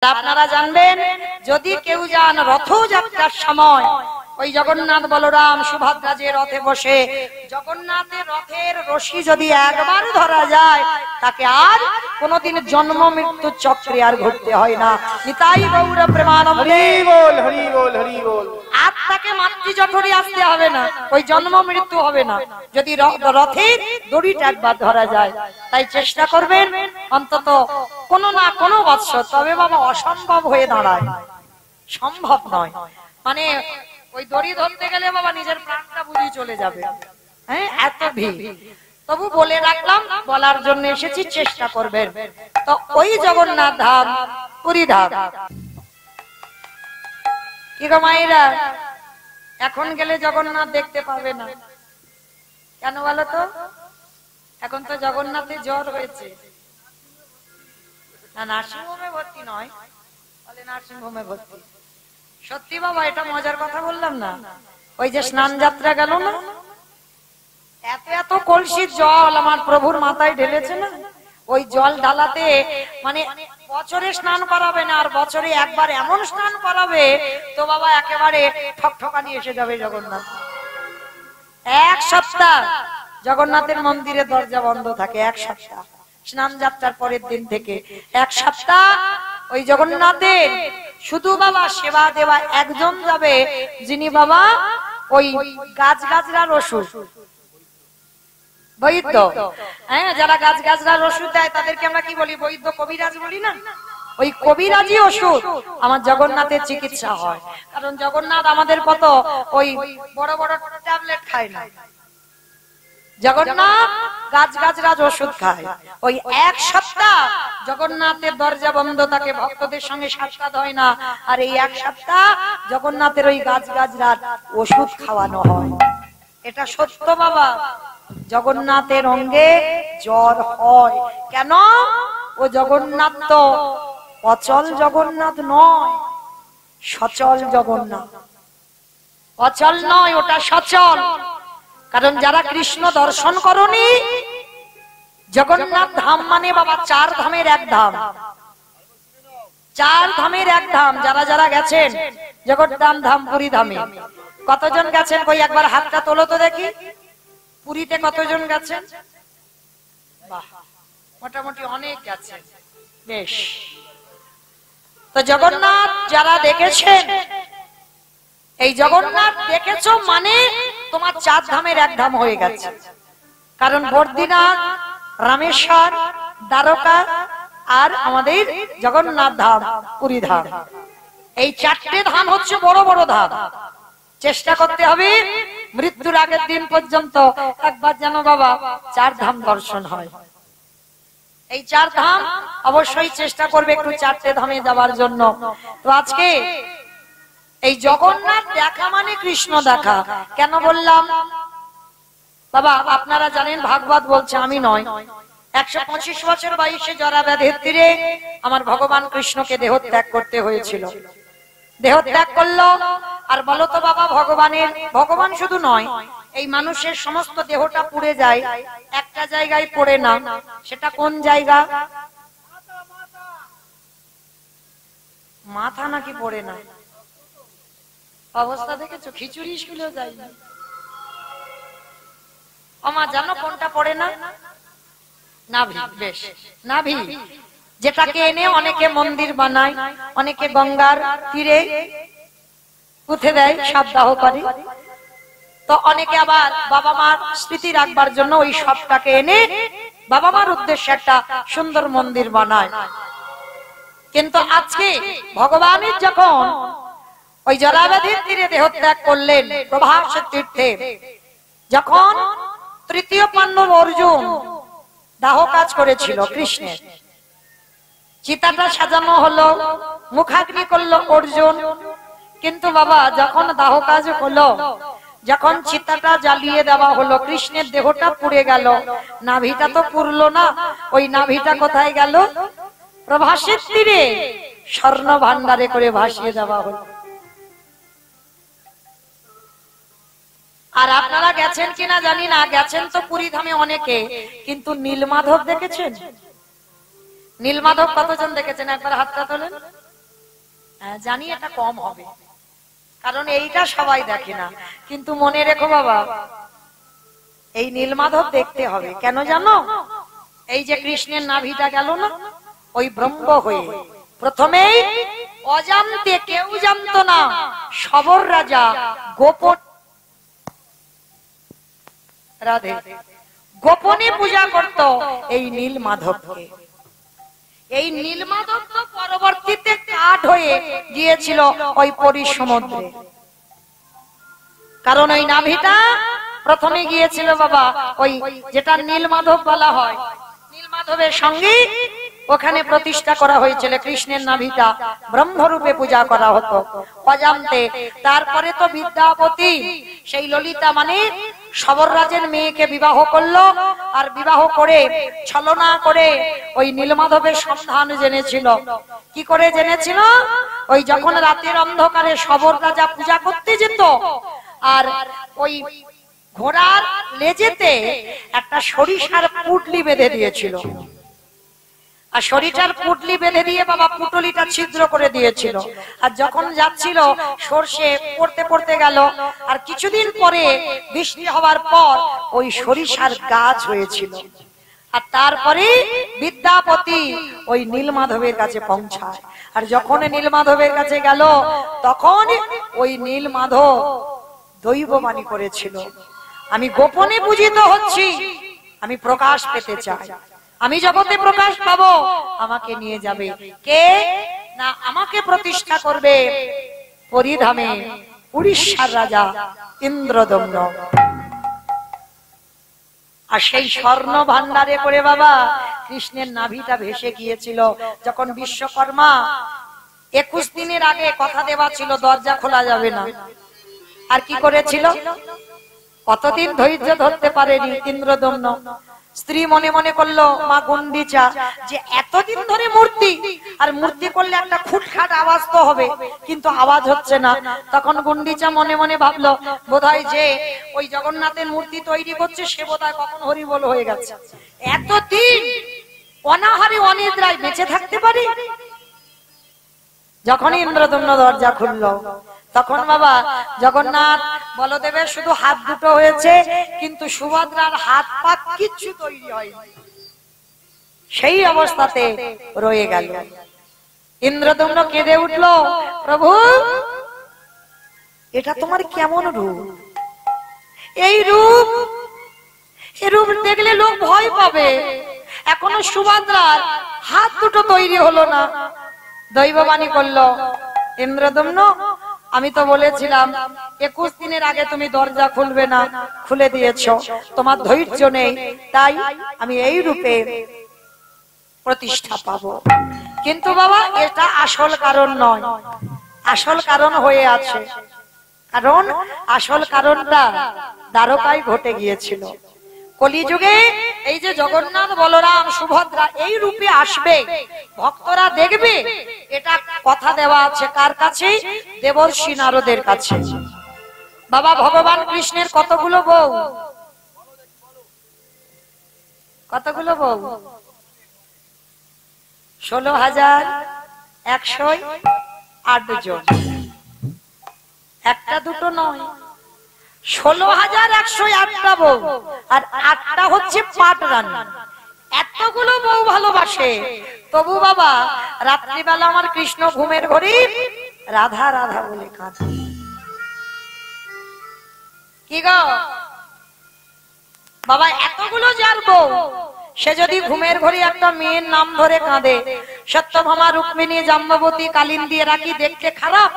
আপনারা জানবেন যদি কেউ যান রথযাত্রার সময় ওই জগন্নাথ বলরাম সুভদ্রা যে রথে বসে জগন্নাথের রথের রশি যদি একবার ধরা যায় তাকে আর কোনোদিন জন্ম মৃত্যু চক্রে আর ঘুরতে হয় না। নিতাই গৌর প্রেমানন্দে হরি বল হরি বল হরি বল। আত্মাকে মাতৃ জঠরে আসতে হবে না, ওই জন্ম মৃত্যু হবে না যদি রথের দড়িটা একবার ধরা যায়। তাই চেষ্টা করবেন অন্তত কোনো না কোনো বৎসর, তবে বাবা অসম্ভব হয়ে দাঁড়ায়, সম্ভব নয়। মানে ওই দড়ি ধরতে গেলে বাবা নিজের প্রাণটা বুঝিয়ে চলে যাবে, হ্যাঁ এত ভিড়। তবু বলে রাখলাম, বলার জন্য এসেছি, চেষ্টা করবেন। তো ওই জগন্নাথ ধাম পুরী ধাম কি গো মায়েরা, এখন গেলে জগন্নাথ দেখতে পাবে না কেন বলো তো? এখন তো জগন্নাথের জ্বর হয়েছে। না নার্সিংহোমে ভর্তি নয়, বলে নার্সিংহোমে ভর্তি। সত্যি বাবা, এটা মজার কথা বললাম না। ওই যে স্নান যাত্রা গেল না, এত এত কলসির জল আমার প্রভুর মাথায় ঢেলেছে না, ওই জল ঢালাতে মানে বছরে স্নান করাবে না, আর বছরে একবার এমন স্নান করাবে তো বাবা একেবারে ঠকঠকানি এসে যাবে জগন্নাথ। এক সপ্তাহ জগন্নাথের মন্দিরে দরজা বন্ধ থাকে, এক সপ্তাহ স্নান যাত্রার পরের দিন থেকে এক সপ্তাহ ওই জগন্নাথের শুধু বাবা সেবা দেওয়া একজন যাবে, যিনি বাবা ওই গাছগাছরার ওষুধ বৈদ্য। হ্যাঁ, যারা গাছগাছরার ওষুধ দেয় তাদেরকে আমরা কি বলি? বৈদ্য, কবিরাজ বলি না? ওই কবিরাজি ওষুধ আমার জগন্নাথের চিকিৎসা হয়। কারণ জগন্নাথ আমাদের কত ওই বড় বড় ট্যাবলেট খায় না, জগন্নাথ গাছগাছরাজ ওষুধ খায়। ওই এক সপ্তাহ জগন্নাথের দরজা বন্ধ থাকে, ভক্তদের সঙ্গে সাক্ষাৎ হয় না, আর এই এক সপ্তাহ জগন্নাথের ওই গাছগাছরাজ ওষুধ খাওয়ানো হয়। এটা সত্য বাবা, জগন্নাথের অঙ্গে জ্বর হয় কেন? ও জগন্নাথ তো অচল জগন্নাথ নয়, সচল জগন্নাথ। অচল নয়, ওটা সচল। কারণ যারা কৃষ্ণ দর্শন করনি, জগন্নাথ ধাম মানে বাবা চার ধামের এক ধাম, চার ধামের এক ধাম। যারা যারা গেছেন জগন্নাথ ধাম পুরী ধামে, কতজন গেছেন? কই একবার হাতটা তোলো তো দেখি। পুরীতে কতজন গেছেন? বাহ, মোটামুটি অনেক গেছেন, বেশ। তো জগন্নাথ যারা দেখেছেন, এই জগন্নাথ দেখেছো মানে তোমার চার ধামের এক ধাম হয়ে গেছে। কারণ বদ্রীনাথ, রামেশ্বর, দ্বারকা আর আমাদের জগন্নাথ ধাম পুরী ধাম, এই চারটে ধাম হচ্ছে বড় বড় ধাম। চেষ্টা করতে হবে মৃত্যুর আগের দিন পর্যন্ত একবার যেন বাবা চার ধাম দর্শন হয়। এই চার ধাম অবশ্যই চেষ্টা করবে একটু চারটে ধামে যাওয়ার জন্য। তো আজকে এই জগন্নাথ দেখা মানে কৃষ্ণ দেখা। কেন বললাম বাবা? আপনারা জানেন ভাগবত বলছে, আমি নয়, 125 বছর বয়সে জরা ব্যাধির তীরে আমার ভগবান কৃষ্ণকে দেহ ত্যাগ করতে হয়েছিল। দেহ ত্যাগ করলো। আর বলো তো বাবা, ভগবান শুধু নয়, এই মানুষের সমস্ত দেহটা পুড়ে যায়, একটা জায়গায় পড়ে না। সেটা কোন জায়গা? মাথা নাকি পড়ে না? অবস্থা দেখেছো? খিচুড়ি স্কুলেও যাই না। আমা জানো কোনটা পড়ে না? নাভি। বেশ, নাভি, যেটাকে এনে অনেকে মন্দির বানায়, অনেকে গঙ্গার তীরে পুঁতে দেয়, সপ্তাহ করে। তো অনেকে আবার বাবা মার স্মৃতি রাখবার জন্য ওই সবটাকে এনে বাবা মার উদ্দেশ্যে একটা সুন্দর মন্দির বানায়। কিন্তু আজকে ভগবানের যখন ওই জলাব্যাধির তীরে দেহ ত্যাগ করলেন প্রভাস তীর্থে, যখন তৃতীয় পাণ্ডব অর্জুন দাহ কাজ করেছিল কৃষ্ণের, চিতাটা সাজানো হলো, মুখাগ্নি করলো অর্জুন। কিন্তু বাবা যখন দাহ কাজ হলো, যখন চিতাটা জ্বালিয়ে দেওয়া হলো, কৃষ্ণের দেহটা পুড়ে গেল, নাভিটা তো পুড়লো না। ওই নাভিটা কোথায় গেল? প্রভাসের তীরে স্বর্ণ ভান্ডারে করে ভাসিয়ে দেওয়া হলো। আর আপনারা গেছেন কিনা জানি না, গেছেন তো পুরী ধামে অনেকে, কিন্তু নীলমাধব দেখেছেন? নীলমাধব কতজন দেখেছেন? একবার হাতটা তোলেন। জানি এটা কম হবে, কারণ এইটা সবাই দেখে না। কিন্তু মনে রেখো বাবা, এই নীলমাধব দেখতে হবে। কেন জানো? এই যে কৃষ্ণের নাভিটা গেল না, ওই ব্রহ্ম হয়ে প্রথমেই অজান্তে, কেউ জানতো না, সবর রাজা গোপন রাধে গোপনে পূজা করত এই নীলমাধবকে। এই নীলমাধব তো পরবর্তীতে কাঠ হয়ে গিয়েছিল ওই পরিসমুদ্রে, কারণ ওই নাভিটা প্রথমে গিয়েছিল বাবা ওই যেটা নীলমাধব বলা হয়, নীলমাধবের সঙ্গে ওখানে প্রতিষ্ঠা করা হয়েছিল। কৃষ্ণের নাভিটা ব্রহ্মরূপে পূজা করা হতো অজান্তে। তারপরে তো বিদ্যাপতি সেই ললিতা মানে সবররাজের মেয়েকে বিবাহ করলো, আর বিবাহ করে ছলনা করে ওই নীলমাধবের সন্ধান জেনেছিল। কি করে জেনেছিল? ওই যখন রাতের অন্ধকারে সবর রাজা পূজা করতে যেত, আর ওই ঘোড়ার লেজেতে একটা সরিষার পুটলি বেঁধে দিয়েছিল, আর সরিষার পুটলি বেঁধে দিয়ে বাবা পুটলিটা ছিদ্র করে দিয়েছিল। আর যখন যাচ্ছিল সর্ষে পড়তে পড়তে গেল, আর কিছুদিন পরে বৃষ্টি হওয়ার পর ওই সরিষার গাছ হয়েছিল। আর তারপরে বিদ্যাপতি ওই নীলমাধবের কাছে পৌঁছায়। আর যখন নীলমাধবের কাছে গেল, তখন ওই নীলমাধব দৈববাণী করেছিল, আমি গোপনে পূজিত হচ্ছি, আমি প্রকাশ পেতে চাই, আমি জগতে প্রকাশ পাবো, আমাকে নিয়ে যাবে কে না, আমাকে প্রতিষ্ঠা করবে পরিধামে উড়িষ্যার রাজা ইন্দ্রদম্ন। আর সেই স্বর্ণ ভান্ডারে করে বাবা কৃষ্ণের নাভিটা ভেসে গিয়েছিল। যখন বিশ্বকর্মা 21 দিনের আগে কথা দেওয়া ছিল দরজা খোলা যাবে না, আর কি করেছিল? কতদিন ধৈর্য ধরতে পারেনি ইন্দ্রদম্ন। স্ত্রী মনে মনে করলো মা গুন্ডিচা যে এতদিন ধরে মূর্তি, আর মূর্তি করলে একটা খুটখাট আওয়াজ তো হবে, কিন্তু আওয়াজ হচ্ছে না। তখন গুন্ডিচা মনে মনে ভাবলো বোধহয় যে ওই জগন্নাথের মূর্তি তৈরি করছে সে বোধহয় কখন হরিবোল হয়ে গেছে, এতদিন অনাহারে অনিদ্রায় বেঁচে থাকতে পারি। যখন ইন্দ্রদম্ন দরজা খুললো, তখন বাবা জগন্নাথ বলদেবের শুধু হাত দুটো হয়েছে, কিন্তু সুভদ্রার হাত পা কিচ্ছু তৈরি হয়নি, সেই অবস্থাতে রয়ে গেল। ইন্দ্রদম্ন কেঁদে উঠলো, প্রভু এটা তোমার কেমন রূপ? এই রূপ, এই রূপ দেখলে লোক ভয় পাবে, এখনো সুভদ্রার হাত দুটো তৈরি হলো না। দৈববাণী করলো, ইন্দ্রদম্ন আমি তো বলেছিলাম 21 দিনের আগে তুমি দরজা খুলবে না, খুলে দিয়েছো, তোমার ধৈর্য নেই, তাই আমি এই রূপে প্রতিষ্ঠা পাবো। কিন্তু বাবা এটা আসল কারণ নয়, আসল কারণ হয়ে আছে, কারণ আসল কারণটা দ্বারকায় ঘটে গিয়েছিল। কলিযুগে এই যে জগন্নাথ বলরাম সুভদ্রা এই রূপে আসবে, ভক্তরা দেখবে, এটা কথা দেওয়া আছে কার কাছে? দেবর্ষি নারদের কাছে। বাবা ভগবান কৃষ্ণের কতগুলো বউ? কতগুলো বউ? 16,108 জন, একটা দুটো নয়, 16,108টা বউ, আর 8টা হচ্ছে পাট রানী। এতগুলো বউ ভালোবাসে, তবু বাবা রাত্রিবেলা আমার কৃষ্ণ ঘুমের ঘরে রাধা রাধা বলে কাঁদে। কি গো বাবা, এতগুলো যার বউ, সে যদি ঘুমের ঘরে একটা মেয়ের নাম ধরে কাঁদে, সত্যভামা, রুক্মিণী, জাম্ববতী, কালিন্দী, এরা কি দেখতে খারাপ?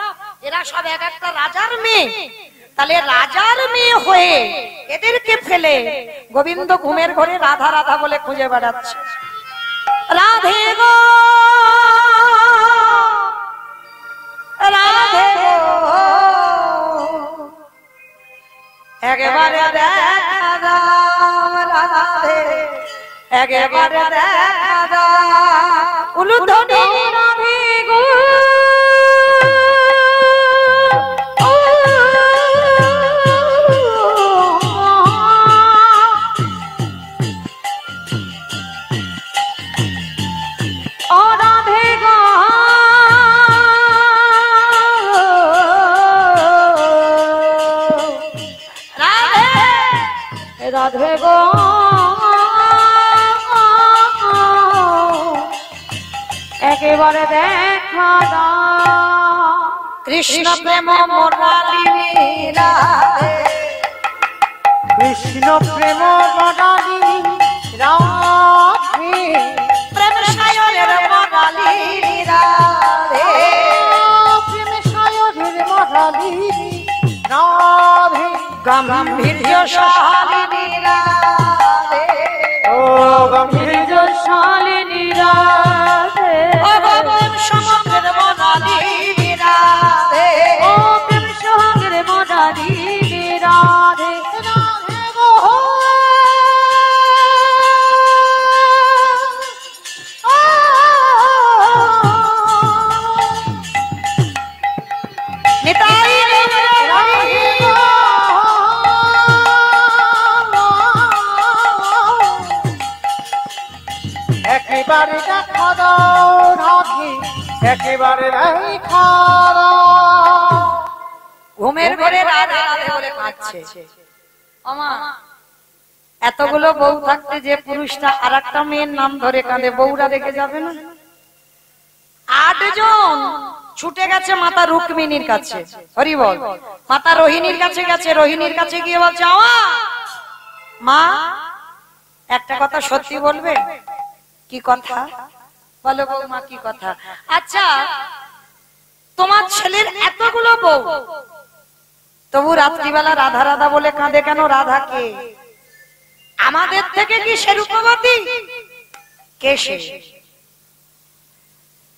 এরা সব এক একটা রাজার মেয়ে। তাহলে রাজার মেয়ে হয়ে এদেরকে ফেলে গোবিন্দ ঘুমের ঘরে রাধা রাধা বলে খুঁজে বেড়াচ্ছে। রাধে গো রাধে গো, একেবারে দেখা দাও রাধে, একেবারে দেখা দাও উলুধ্বনি রাধে গো। রাধে গো একেবারে দেখা দাও কৃষ্ণ প্রেম মুরারি রাধে কৃষ্ণ প্রেম মুরারি রাধে প্রেম সায়রের মুরারি রাধে প্রেম সায়রের মুরারি রাধে গম্ভীর্য শালিনী রাধে ও গম্ভীর্য শালিনী রাধে ও প্রেম সমগ্র মুরারি রাধে ও প্রেম সমগ্র মুরারি রাধে রাধে গো নিতাই রাধে গো একেবারে দেখা দাও রাধে একেবারে দেখা দাও ঘুমের ঘরে রাধে রাধে বলে কাঁদছে ওমা এতগুলো বউ থাকতে যে পুরুষটা আরেকটা মেয়ের নাম ধরে কাঁদে বউরা রেখে যাবে না 8 জন ছুটে গেছে মাতা রুক্মিণীর কাছে হরি বল মাতা রোহিণীর কাছে গেছে রোহিণীর কাছে গিয়ে বলছে মা একটা কথা সত্যি বলবে কি কথা বলো বৌমা কি কথা আচ্ছা তোমার ছেলের এতগুলো বউ তবু রাত্রিবেলা রাধা রাধা বলে কাঁদে কেন রাধা কে আমাদের থেকে কি সে রূপবতী কে সে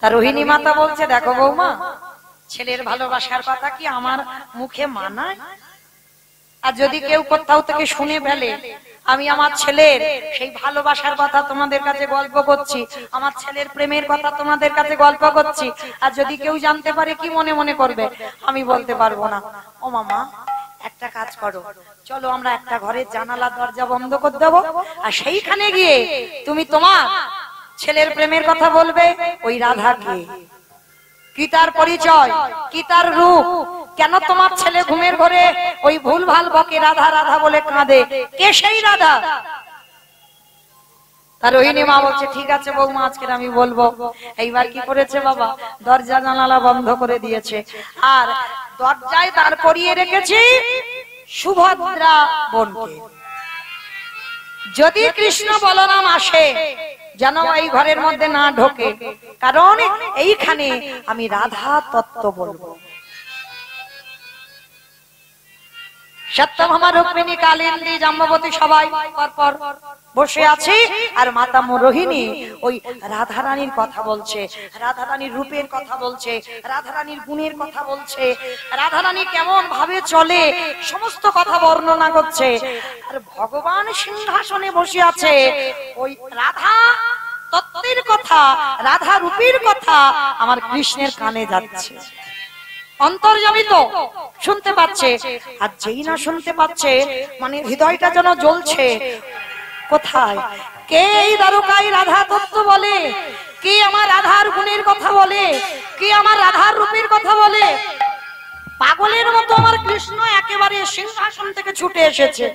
তা রোহিণী মাতা বলছে দেখো বৌমা ছেলের ভালোবাসার কথা কি আমার মুখে মানায় আর যদি কেউ কোথাও থেকে শুনে ফেলে আমি আমার ছেলের সেই ভালোবাসার কথা তোমাদের কাছে গল্প করছি আমার ছেলের প্রেমের কথা তোমাদের কাছে গল্প করছি আর যদি কেউ জানতে পারে কি মনে মনে করবে আমি বলতে পারবো না ও মামা একটা কাজ করো চলো আমরা একটা ঘরের জানালা দরজা বন্ধ করে দেবো আর সেইখানে গিয়ে তুমি তোমার ছেলের প্রেমের কথা বলবে ওই রাধাকে কি তার পরিচয় কি তার রূপ কেন তোমার ছেলে ঘুমের ঘরে ওই ভুল ভাল বকে রাধা রাধা বলে কাঁদে কে সেই রাধা তার রোহিণী মা বলছে ঠিক আছে বৌমা আজকে আমি বলবো এইবার কি করেছে বাবা দরজা জানালা বন্ধ করে দিয়েছে আর দরজায় দাঁড় করিয়ে রেখেছি সুভদ্রা বোনকে যদি কৃষ্ণ বলরাম আসে যেন এই ঘরের মধ্যে না ঢোকে কারণ এইখানে আমি রাধা তত্ত্ব বলবো সত্যভামা রুক্মিণী কালিন্দী জাম্ববতী সবাই পরপর বসে আছে আর মাতা রোহিণী ওই রাধারানীর কথা বলছে রাধারানীর রূপের কথা বলছে রাধারানীর গুণের কথা বলছে রাধারানী কেমন ভাবে চলে সমস্ত কথা বর্ণনা করছে আর ভগবান সিংহাসনে বসে আছে ওই রাধা তত্ত্বের কথা রাধা রূপের কথা আমার কৃষ্ণের কানে যাচ্ছে অন্তর্যামী তো শুনতে পাচ্ছে আর যেই না শুনতে পাচ্ছে মানে হৃদয়টা যেন জ্বলছে কোথায় কে এই দ্বারকায় রাধা তত্ত্ব বলে কে আমার রাধার গুণের কথা বলে কে আমার রাধার রূপের কথা বলে পাগলের মতো আমার কৃষ্ণ একেবারে সিংহাসন থেকে ছুটে এসেছে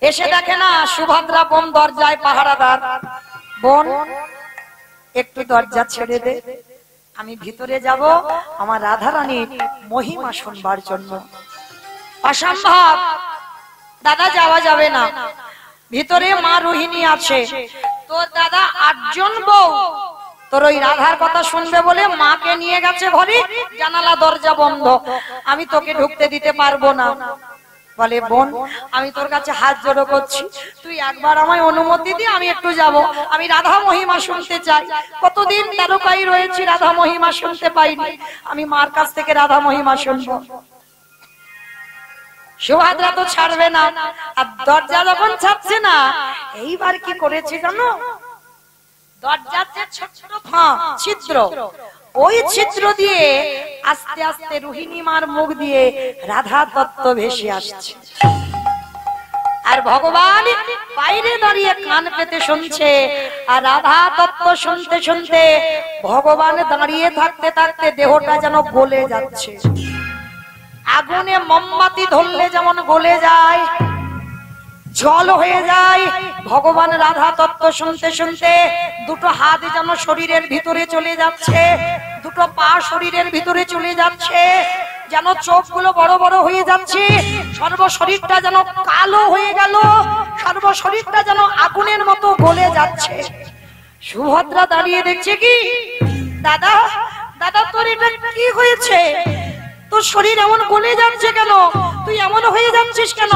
এসে দেখে না সুভদ্রা বোন দরজায় পাহারাদার বোন একটু দরজা ছেড়ে দে আমি ভিতরে যাব আমার রাধারানীর মহিমা শুনবার জন্য অসম্ভব দাদা যাওয়া যাবে না ভিতরে মা রোহিণী আছে তোর দাদা 8 জন বউ তোর ওই রাধার কথা শুনবে বলে মাকে নিয়ে গেছে ঘরে জানালা দরজা বন্ধ আমি তোকে ঢুকতে দিতে পারবো না বলে বোন আমি তোর কাছে হাত জোড়ো করছি তুই একবার আমায় অনুমতি দি আমি একটু যাব আমি রাধা মহিমা শুনতে চাই কতদিন দ্বারকায় রয়েছি রাধা মহিমা শুনতে পাইনি আমি মার কাছ থেকে রাধা মহিমা শুনবো সুভদ্রা তো ছাড়বে না আর দরজা যখন ছাড়ছে না এইবার কি করেছে জানো দরজার যে ছোট ছিদ্র ওই ছিদ্র দিয়ে আস্তে আস্তে রোহিণী মার মুখ দিয়ে রাধা তত্ত্ব ভেসে আসছে আর ভগবান বাইরে দাঁড়িয়ে কান পেতে শুনছে আর রাধা তত্ত্ব শুনতে শুনতে ভগবান দাঁড়িয়ে থাকতে থাকতে দেহটা যেন গলে যাচ্ছে আগুনে মোমবাতি ধরলে যেমন গলে যায় জল হয়ে যায়। ভগবান রাধা তত্ত্ব শুনতে শুনতে দুটো হাত যেন শরীরের ভিতরে চলে যাচ্ছে, দুটো পা শরীরের ভিতরে চলে যাচ্ছে, যেন চোখগুলো বড় বড় হয়ে যাচ্ছে, সর্বশরীরটা যেন কালো হয়ে গেল, সর্বশরীরটা যেন আগুনের মতো গলে যাচ্ছে। সুভদ্রা দাঁড়িয়ে দেখছে কি, দাদা দাদা তোর এটা কি হয়েছে? তোর শরীর এমন গলে যাচ্ছে কেন? তুই এমন হয়ে যাচ্ছিস কেন?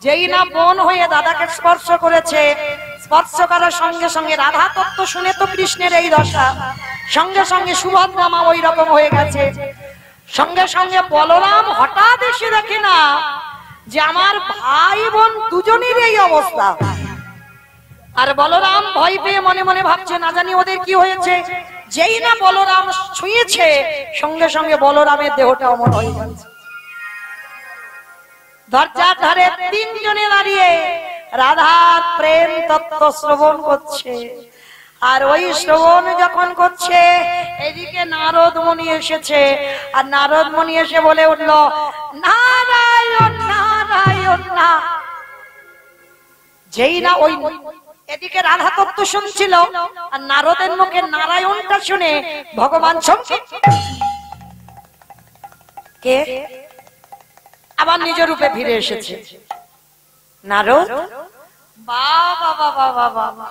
যেই না বোন হয়ে দাদাকে স্পর্শ করেছে, স্পর্শ করার সঙ্গে সঙ্গে রাধা তত্ত্ব শুনে তো কৃষ্ণের এই দশা, সঙ্গে সঙ্গে সুভদ্রা মা ওই রকম হয়ে গেছে। সঙ্গে সঙ্গে বলরাম হঠাৎ এসে দেখে না যে আমার ভাই বোন দুজনের এই অবস্থা। আর বলরাম ভয় পেয়ে মনে মনে ভাবছে না জানি ওদের কি হয়েছে। যেই না বলরাম ছুঁয়েছে, সঙ্গে সঙ্গে বলরামের দেহটা অমর হয়ে যাচ্ছে। দরজার ধারে তিনজনে দাঁড়িয়ে রাধার প্রেম তত্ত্ব শ্রবণ করছে। আর ওই শ্রবণ যখন করছে, এদিকে নারদ মুনি এসেছে। আর নারদ মুনি এসে বলে উঠল, নারায়ণ নারায়ণ না। যেই না ওই এদিকে রাধা তত্ত্ব শুনছিল, আর নারদের মুখে নারায়ণটা শুনে ভগবান চমকে কে আবার নিজ রূপে ফিরে এসেছে। নারদ, বাবা বাবা বাবা,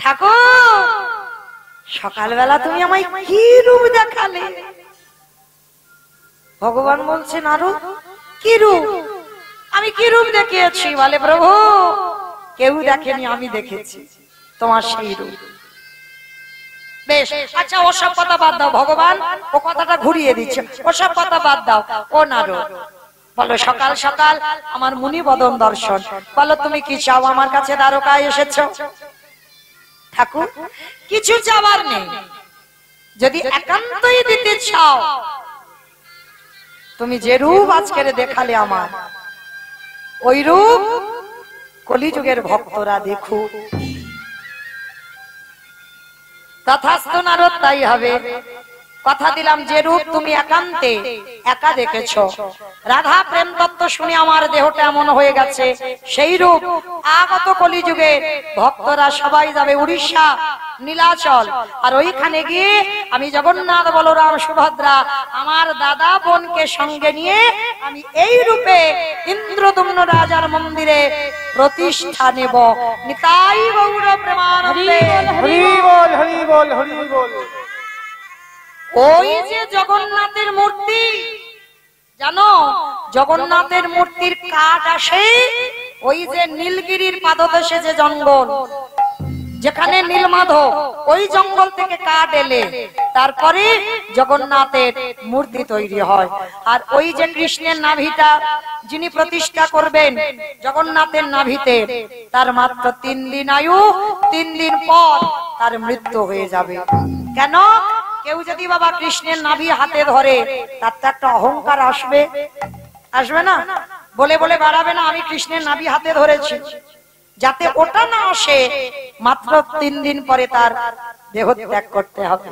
ঠাকুর সকালবেলা তুমি আমায় কি রূপ দেখালে? ভগবান বলছে, নারদ কি রূপ? আমি কি রূপ দেখিয়েছি? বলে, প্রভু কেউ দেখেনি, আমি দেখেছি তোমার সেই রূপ। বেশ, আচ্ছা ওসব কথা বাদ দাও, ভগবান ও কথাটা ঘুরিয়ে দিচ্ছে, ওসব কথা বাদ দাও। ও নারদ বলো, সকাল সকাল আমার মুনি বদন দর্শন, বলো তুমি কি চাও? আমার কাছে দ্বারকায় এসেছো। ঠাকুর কিছু চাওয়ার নেই, যদি একান্তই দিতে চাও, তুমি যে রূপ আজকের দেখালে আমার, ওই রূপ কলিযুগের ভক্তরা দেখুক। তথাস্তু নারদ, তাই হবে। কথা দিলাম, যে রূপ তুমি একান্তে একা দেখেছো, রাধা প্রেম তত্ত্ব শুনে আমার দেহটা এমন হয়ে গেছে, সেই রূপ আগত কলিযুগে ভক্তরা সবাই যাবে উড়িষ্যা নীলাচল। আর ওইখানে গিয়ে আমি জগন্নাথ বলরাম সুভদ্রা আমার দাদা বোনকে সঙ্গে নিয়ে আমি এই রূপে ইন্দ্রদুম্ন রাজার মন্দিরে প্রতিষ্ঠা নেব। নিতাই গৌর প্রেমানন্দে। হরি বল হরি বল হরি বল। ওই যে জগন্নাথের মূর্তি, জানো জগন্নাথের মূর্তির কাঠ আসে ওই যে নীলগিরির পাদদেশে যে জঙ্গল, যেখানে নীলমাধব, ওই জঙ্গল থেকে কাঠ এলে তারপরে জগন্নাথের মূর্তি তৈরি হয়। আর ওই যে কৃষ্ণের নাভিটা যিনি প্রতিষ্ঠা করবেন জগন্নাথের নাভিতে, তার মাত্র 3 দিন আয়ু, 3 দিন পর তার মৃত্যু হয়ে যাবে। কেন? কেউ যদি বাবা কৃষ্ণের নাভি হাতে ধরে, তার তো একটা অহংকার আসবে, আসবে না? বলে বলে বাড়াবে না আমি কৃষ্ণের নাভি হাতে ধরেছি, যাতে ওটা না আসে মাত্র 3 দিন পরে তার দেহ ত্যাগ করতে হবে।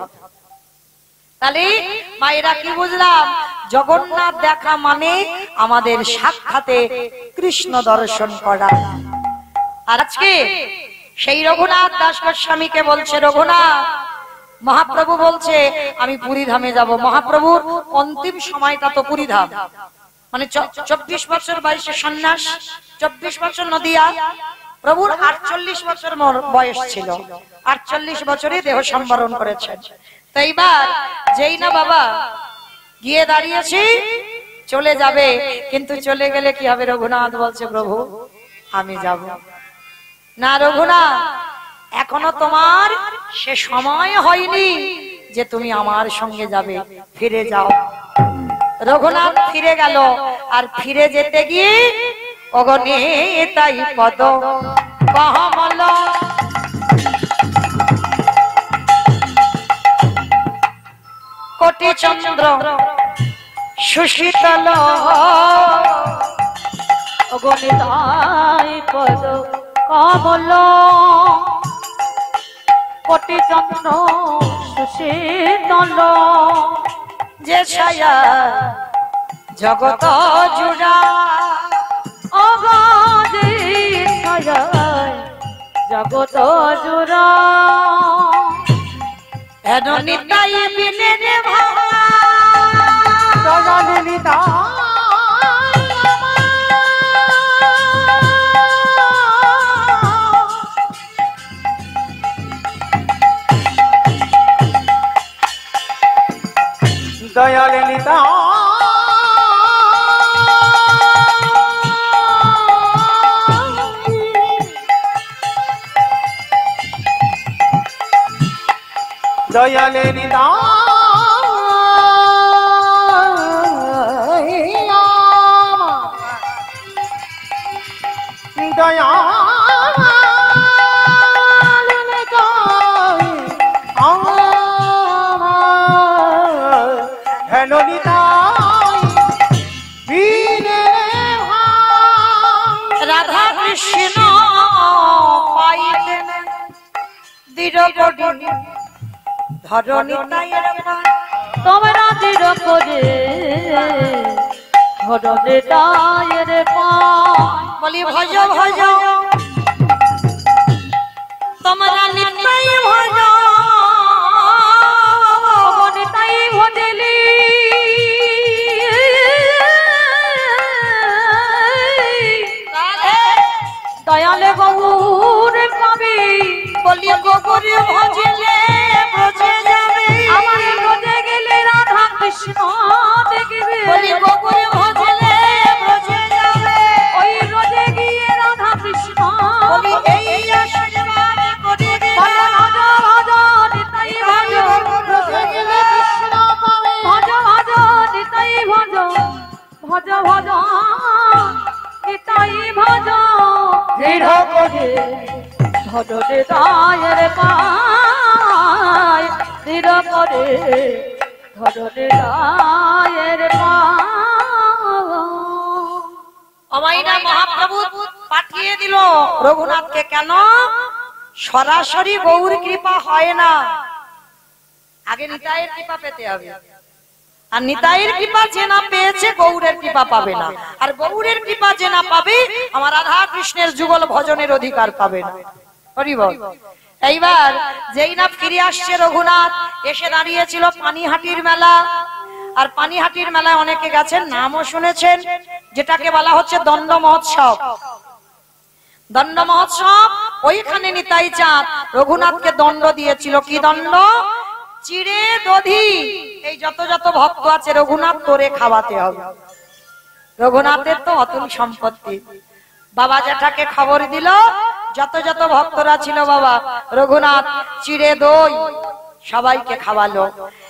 তাহলে মায়েরা কি বুঝলাম? জগন্নাথ দেখা মানে আমাদের সাক্ষাতে কৃষ্ণ দর্শন করা। আর আজকে সেই রঘুনাথ দাস গোস্বামীকে বলছে, রঘুনাথ মহাপ্রভু বলছে আমি পুরী ধামে যাব। মহাপ্রভুর অন্তিম সময়টা তো পুরী ধাম, মানে 24 বছর বয়সে সন্ন্যাস, 24 বছর নদিয়া। প্রভুর 48 বছর বয়স ছিল, 48 বছরে দেহ সম্বরণ করেছেন। তো এইবার যেই না বাবা গিয়ে দাঁড়িয়েছি, চলে যাবে, কিন্তু চলে গেলে কি হবে? রঘুনাথ বলছে, প্রভু আমি যাব না। রঘুনাথ এখনো তোমার সে সময় হয়নি যে তুমি আমার সঙ্গে যাবে, ফিরে যাও। রঘুনাথ ফিরে গেল। আর ফিরে যেতে গিয়ে অগণিতাই পদ কমল, কোটি চন্দ্র সুশীতল, অগণিতাই পদ কমল, কোটি চন্দ্র সুশীতল, যে ছায়া জগত জুড়া অবাধে জগত জুড়া হেন নিতাই বিনে রে ভাবা দয়ালে নিতাই দয়ালে নিতাই দয়ালে নিতাই দয়ালে নিতাই হেন নিতাই বিনে রাধা কৃষ্ণ পাইলেন দৃঢ় ধরণী তাইয়ের প্রাণ তোমরা দৃঢ় করে ধরণে তায়ের পায় বলি ভজ ভজ তোমরা নিতাই ভজ নিতাই ভজলি দয়ালে গৌর পাবি বলি গোবর ভজিলে ব্রজে যাবে আমার ব্রজে গেলে রাধা কৃষ্ণ দেখবে বলি গোবর ভজিলে ব্রজে যাবে ওই ব্রজে গিয়ে রাধা কৃষ্ণ বলি এই আশীর্বাদ করি রে ভজ ভজ ভজ নিতাই ভজ ব্রজে গেলে কৃষ্ণ পাবে ভজ ভজ নিতাই ভজ ভজ ভজ নিতাই ভজ দৃঢ় করে ধরণে তায়ের পায় দৃঢ় করে ধরণে তায়ের পায় অমাইনা মহাপ্রভু পাঠিয়ে দিল রঘুনাথকে কেন সরাসরি গৌর কৃপা হয় না আগে নিতাইয়ের কৃপা পেতে হবে আর নিতাইয়ের কৃপা যে না পেয়েছে গৌরের কৃপা পাবে না আর গৌরের কৃপা যে না পাবে আমার রাধা কৃষ্ণের যুগল ভজনের অধিকার পাবে না হরি বল এইবার যেই না ফিরে আসছে রঘুনাথ এসে দাঁড়িয়েছিল পানিহাটির মেলা আর পানিহাটির মেলায় অনেকে গেছেন নামও শুনেছেন যেটাকে বলা হচ্ছে দণ্ড মহোৎসব দণ্ড মহোৎসব ওইখানে নিতাই চাঁদ রঘুনাথকে দণ্ড দিয়েছিল কি দণ্ড চিড়ে দধি এই যত যত ভক্ত আছে রঘুনাথ তোরে খাওয়াতে হবে রঘুনাথের তো অতুল সম্পত্তি বাবা জ্যাঠাকে খবর দিল যত যত ভক্তরা ছিল বাবা রঘুনাথ চিড়ে দই সবাইকে খাওয়ালো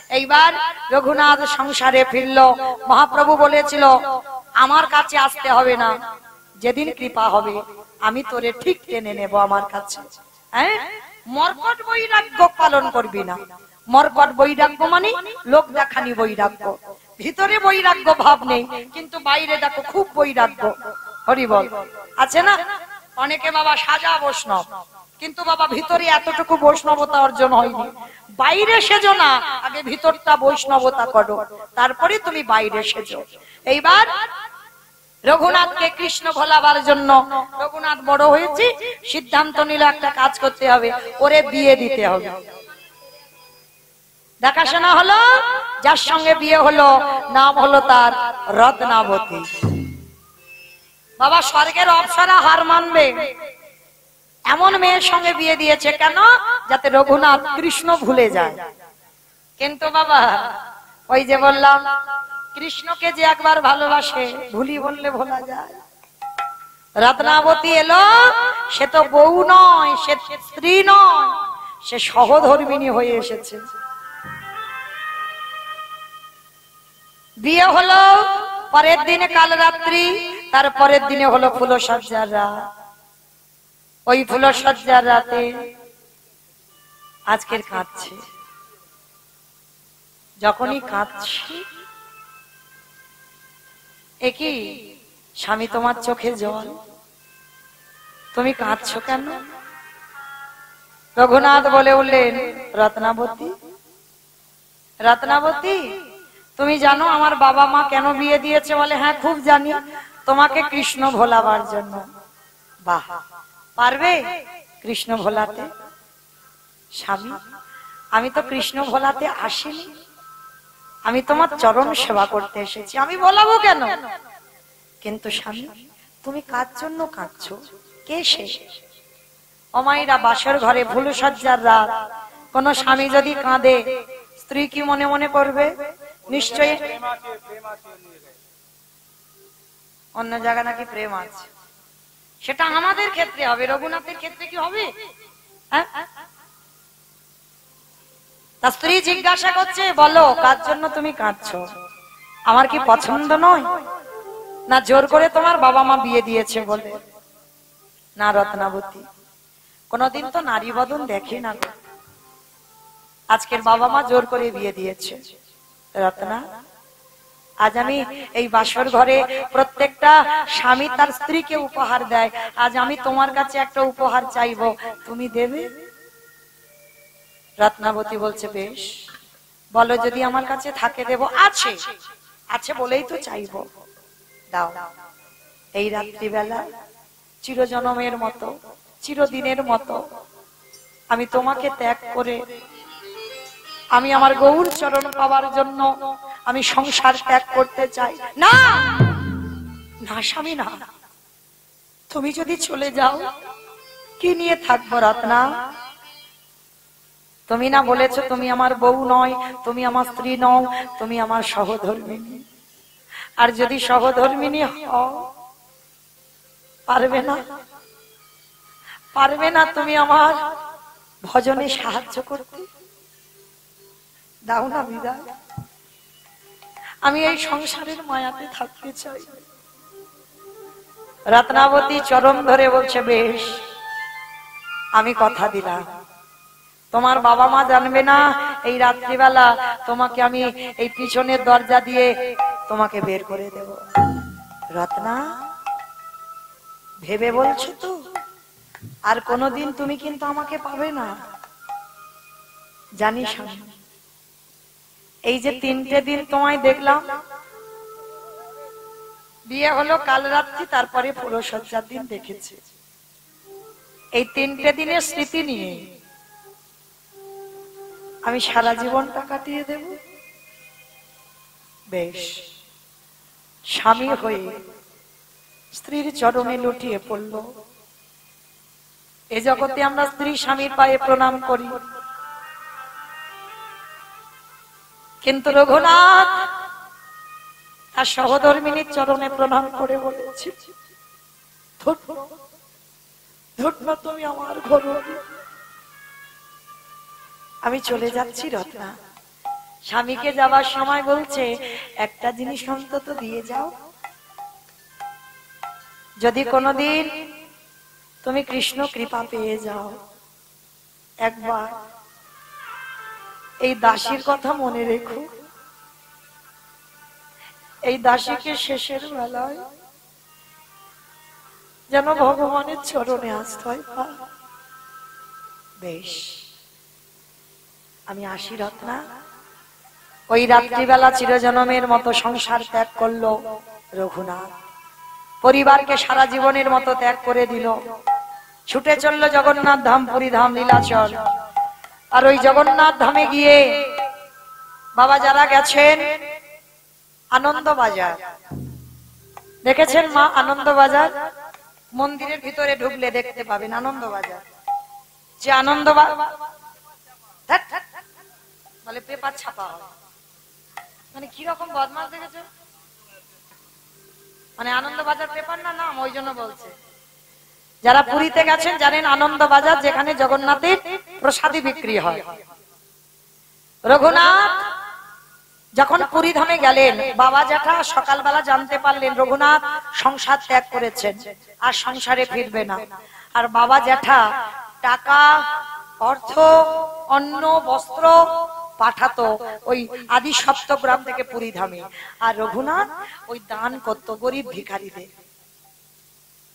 এইবার রঘুনাথ সংসারে ফিরলো মহাপ্রভু বলেছিল আমার কাছে আসতে হবে না যেদিন কৃপা হবে আমি তোরে ঠিক টেনে নেব আমার কাছে হ্যাঁ মর্কট বৈরাগ্য পালন করবি না মর্কট বৈরাগ্য মানে লোক দেখানি বৈরাগ্য ভিতরে বৈরাগ্য ভাব নেই কিন্তু বাইরে দেখো খুব বৈরাগ্য হরি বল আছে না অনেকে বাবা সাজা বৈষ্ণব কিন্তু বাবা ভিতরে এতটুকু বৈষ্ণবতা অর্জন হয়নি বাইরে সেজো না আগে ভিতরটা বৈষ্ণবতা করো তারপরে তুমি বাইরে সেজো এইবার রঘুনাথকে কৃষ্ণ ভোলাবার জন্য রঘুনাথ বড় হয়েছে সিদ্ধান্ত নিল একটা কাজ করতে হবে ওরে বিয়ে দিতে হবে দেখাশোনা হলো যার সঙ্গে বিয়ে হলো নাম হলো তার রত্নাবতী বাবা স্বর্গের অপ্সরা হার মানবে এমন মেয়ের সঙ্গে বিয়ে দিয়েছে কেন যাতে রঘুনাথ কৃষ্ণ ভুলে যায় কিন্তু বাবা ওই যে বললাম কৃষ্ণকে যে একবার ভালোবাসে ভুলি বললে ভোলা যায় রত্নাবতী এলো সে তো বউ নয় সে স্ত্রী নয় সে সহধর্মিণী হয়ে এসেছে বিয়ে হলো পরের দিনে কাল রাত্রি তারপরের দিনে হলো ফুলসজ্জার রাত ওই ফুলসজ্জার রাতে আজকের কাঁদছে যখনই কাঁদছে একই স্বামী তোমার চোখে জল তুমি কাঁদছো কেন রঘুনাথ বলে উঠলেন রত্নাবতী রত্নাবতী তুমি জানো আমার বাবা মা কেন বিয়ে দিয়েছে বলে হ্যাঁ খুব জানি তোমাকে কৃষ্ণ ভোলাবার জন্য বাহ পারবে কৃষ্ণ ভোলাতে। স্বামী, আমি তো কৃষ্ণ ভোলাতে আসিনি, আমি তোমার চরণ সেবা করতে এসেছি, আমি ভোলাবো কেন? কিন্তু স্বামী, তুমি কার জন্য কাঁদছো? কে সে? অমাইরা বাসর ঘরে ভুল সজ্জার রাত, কোন স্বামী যদি কাঁদে স্ত্রী কি মনে মনে করবে? নিশ্চয়ই অন্য জায়গা নাকি প্রেম আছে, সেটা আমাদের ক্ষেত্রে হবে, রঘুনাথের ক্ষেত্রে কি হবে? হ্যাঁ, তা স্ত্রী জিজ্ঞাসা করছে, বলো কার জন্য তুমি কাঁদছো? আমার কি পছন্দ নয়? না জোর করে তোমার বাবা মা বিয়ে দিয়েছে বলে? না রত্নাবতী, কোনদিন তো নারী বদন দেখি না, আজকের বাবা মা জোর করে বিয়ে দিয়েছে। রত্না, আজ আমি এই বাসর ঘরে প্রত্যেকটা স্বামী তার স্ত্রীকে উপহার দেয়, আজ আমি তোমার কাছে একটা উপহার চাইবো, তুমি দেবে? রত্নাবতী বলছে, বেশ, বলো, যদি আমার কাছে থাকে দেব। আছে, আছে বলেই তো চাইবো, দাও। এই রাত্রিবেলা চিরজনমের মতো, চিরদিনের মতো আমি তোমাকে ত্যাগ করে আমি আমার গৌর চরণ পাওয়ার জন্য আমি সংসার ত্যাগ করতে চাই। না না স্বামী, না, তুমি যদি চলে যাও কি নিয়ে থাকবো? রত্না, তুমি না বলেছো তুমি আমার বউ নয়, তুমি আমার স্ত্রী নও, তুমি আমার সহধর্মিনী। আর যদি সহধর্মিনী হও, পারবে না, পারবে না তুমি আমার ভজনে সাহায্য করতে? দাও না বিদায়, আমি এই সংসারের মায়াতে থাকতে চাই। রত্নাবতী চরণ ধরে বলছে, বেশ, আমি কথা দিলাম, তোমার বাবা মা জানবে না, এই রাত্রিবেলা তোমাকে আমি এই পিছনের দরজা দিয়ে তোমাকে বের করে দেব। রত্না, ভেবে বলছো তো? আর কোনদিন তুমি কিন্তু আমাকে পাবে না, জানিস? এই যে 3টে দিন তোমায় দেখলাম, বিয়ে হলো কাল রাত্রি, তারপরে পুরো সজ্জার দিন দেখেছি, এই 3টে দিনের স্মৃতি নিয়ে আমি সারা জীবনটা কাটিয়ে দেব। বেশ, স্বামী হয়ে স্ত্রীর চরণে লুটিয়ে পড়ল। এ জগতে আমরা স্ত্রী স্বামীর পায়ে প্রণাম করি, কিন্তু রঘুনাথ তার সহধর্মিনীর চরণে প্রণাম করে বলেছি, ধন্য তুমি আমার ঘর, আমি চলে যাচ্ছি। রত্না, স্বামীকে যাবার সময় বলছে, একটা জিনিস অন্তত দিয়ে যাও, যদি কোনদিন তুমি কৃষ্ণ কৃপা পেয়ে যাও, একবার এই দাসীর কথা মনে রেখো, এই দাসীকে শেষের বেলায় যেন ভগবানের চরণে আশ্রয় পায়। বেশ, আমি আসি। রত্না, ওই রাত্রিবেলা চিরজনমের মতো সংসার ত্যাগ করলো রঘুনাথ, পরিবারকে সারা জীবনের মতো ত্যাগ করে দিল, ছুটে চললো জগন্নাথ ধাম, পুরী ধাম, লীলাচল। আর ওই জগন্নাথ ধামে গিয়ে বাবা যারা গেছেন আনন্দ বাজার দেখেছেন, মা আনন্দ বাজার মন্দিরের ভিতরে ঢুকলে দেখতে পাবেন আনন্দ বাজার। যে আনন্দ বলে পেপার ছাপা হয়, মানে কিরকম বদমাস দেখেছো? মানে আনন্দ বাজার পেপার না নাম, ওই জন্য বলছে। যারা পুরীতে গেছেন জানেন আনন্দ বাজার যেখানে জগন্নাথের প্রসাদী বিক্রি হয়। রঘুনাথ যখন পুরী ধামে গেলেন, বাবা জ্যাঠা সকালবেলা জানতে পারলেন রঘুনাথ সংসার ত্যাগ করেছেন, আর সংসারে ফিরবে না। আর বাবা জ্যাঠা টাকা, অর্থ, অন্ন, বস্ত্র পাঠাতো ওই আদি সপ্তগ্রাম থেকে পুরী ধামে, আর রঘুনাথ ওই দান করত গরিব ভিখারীদের।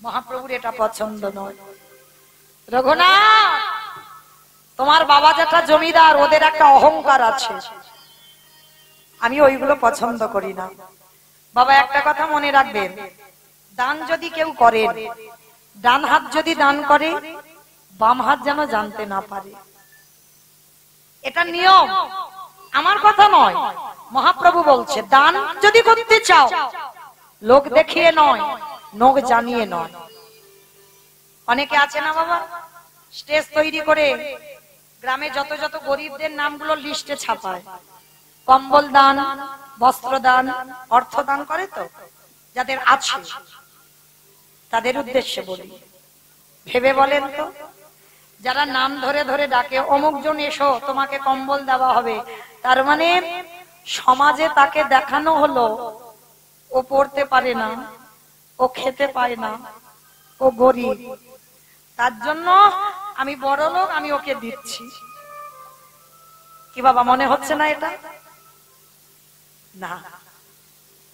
মহাপ্রভুর এটা পছন্দ নয়। রঘুনাথ, তোমার বাবা জ্যাঠা জমিদার, ওদের একটা অহংকার আছে, আমি ওইগুলো পছন্দ করি না। বাবা একটা কথা মনে রাখবেন, দান যদি কেউ করে, ডান হাত যদি দান করে, বাম হাত যেন জানতে না পারে। এটা নিয়ম, আমার কথা নয়, মহাপ্রভু বলছে দান যদি করতে চাও লোক দেখিয়ে নয়, লোক জানিয়ে নয়। অনেকে আছে না বাবা, স্টেজ তৈরি করে গ্রামে যত যত গরিবদের নামগুলো লিস্টে ছাপায়, কম্বল দান, বস্ত্র দান, অর্থ দান করে। তো যাদের আছে তাদের উদ্দেশ্যে বলি, ভেবে বলেন তো, যারা নাম ধরে ধরে ডাকে অমুক জন এসো তোমাকে কম্বল দেওয়া হবে, তার মানে সমাজে তাকে দেখানো হলো ও পড়তে পারে না, ও খেতে পায় না, ও গরিব, তার জন্য আমি বড় লোক, আমি ওকে দিচ্ছি। কি বাবা মনে হচ্ছে না এটা? না,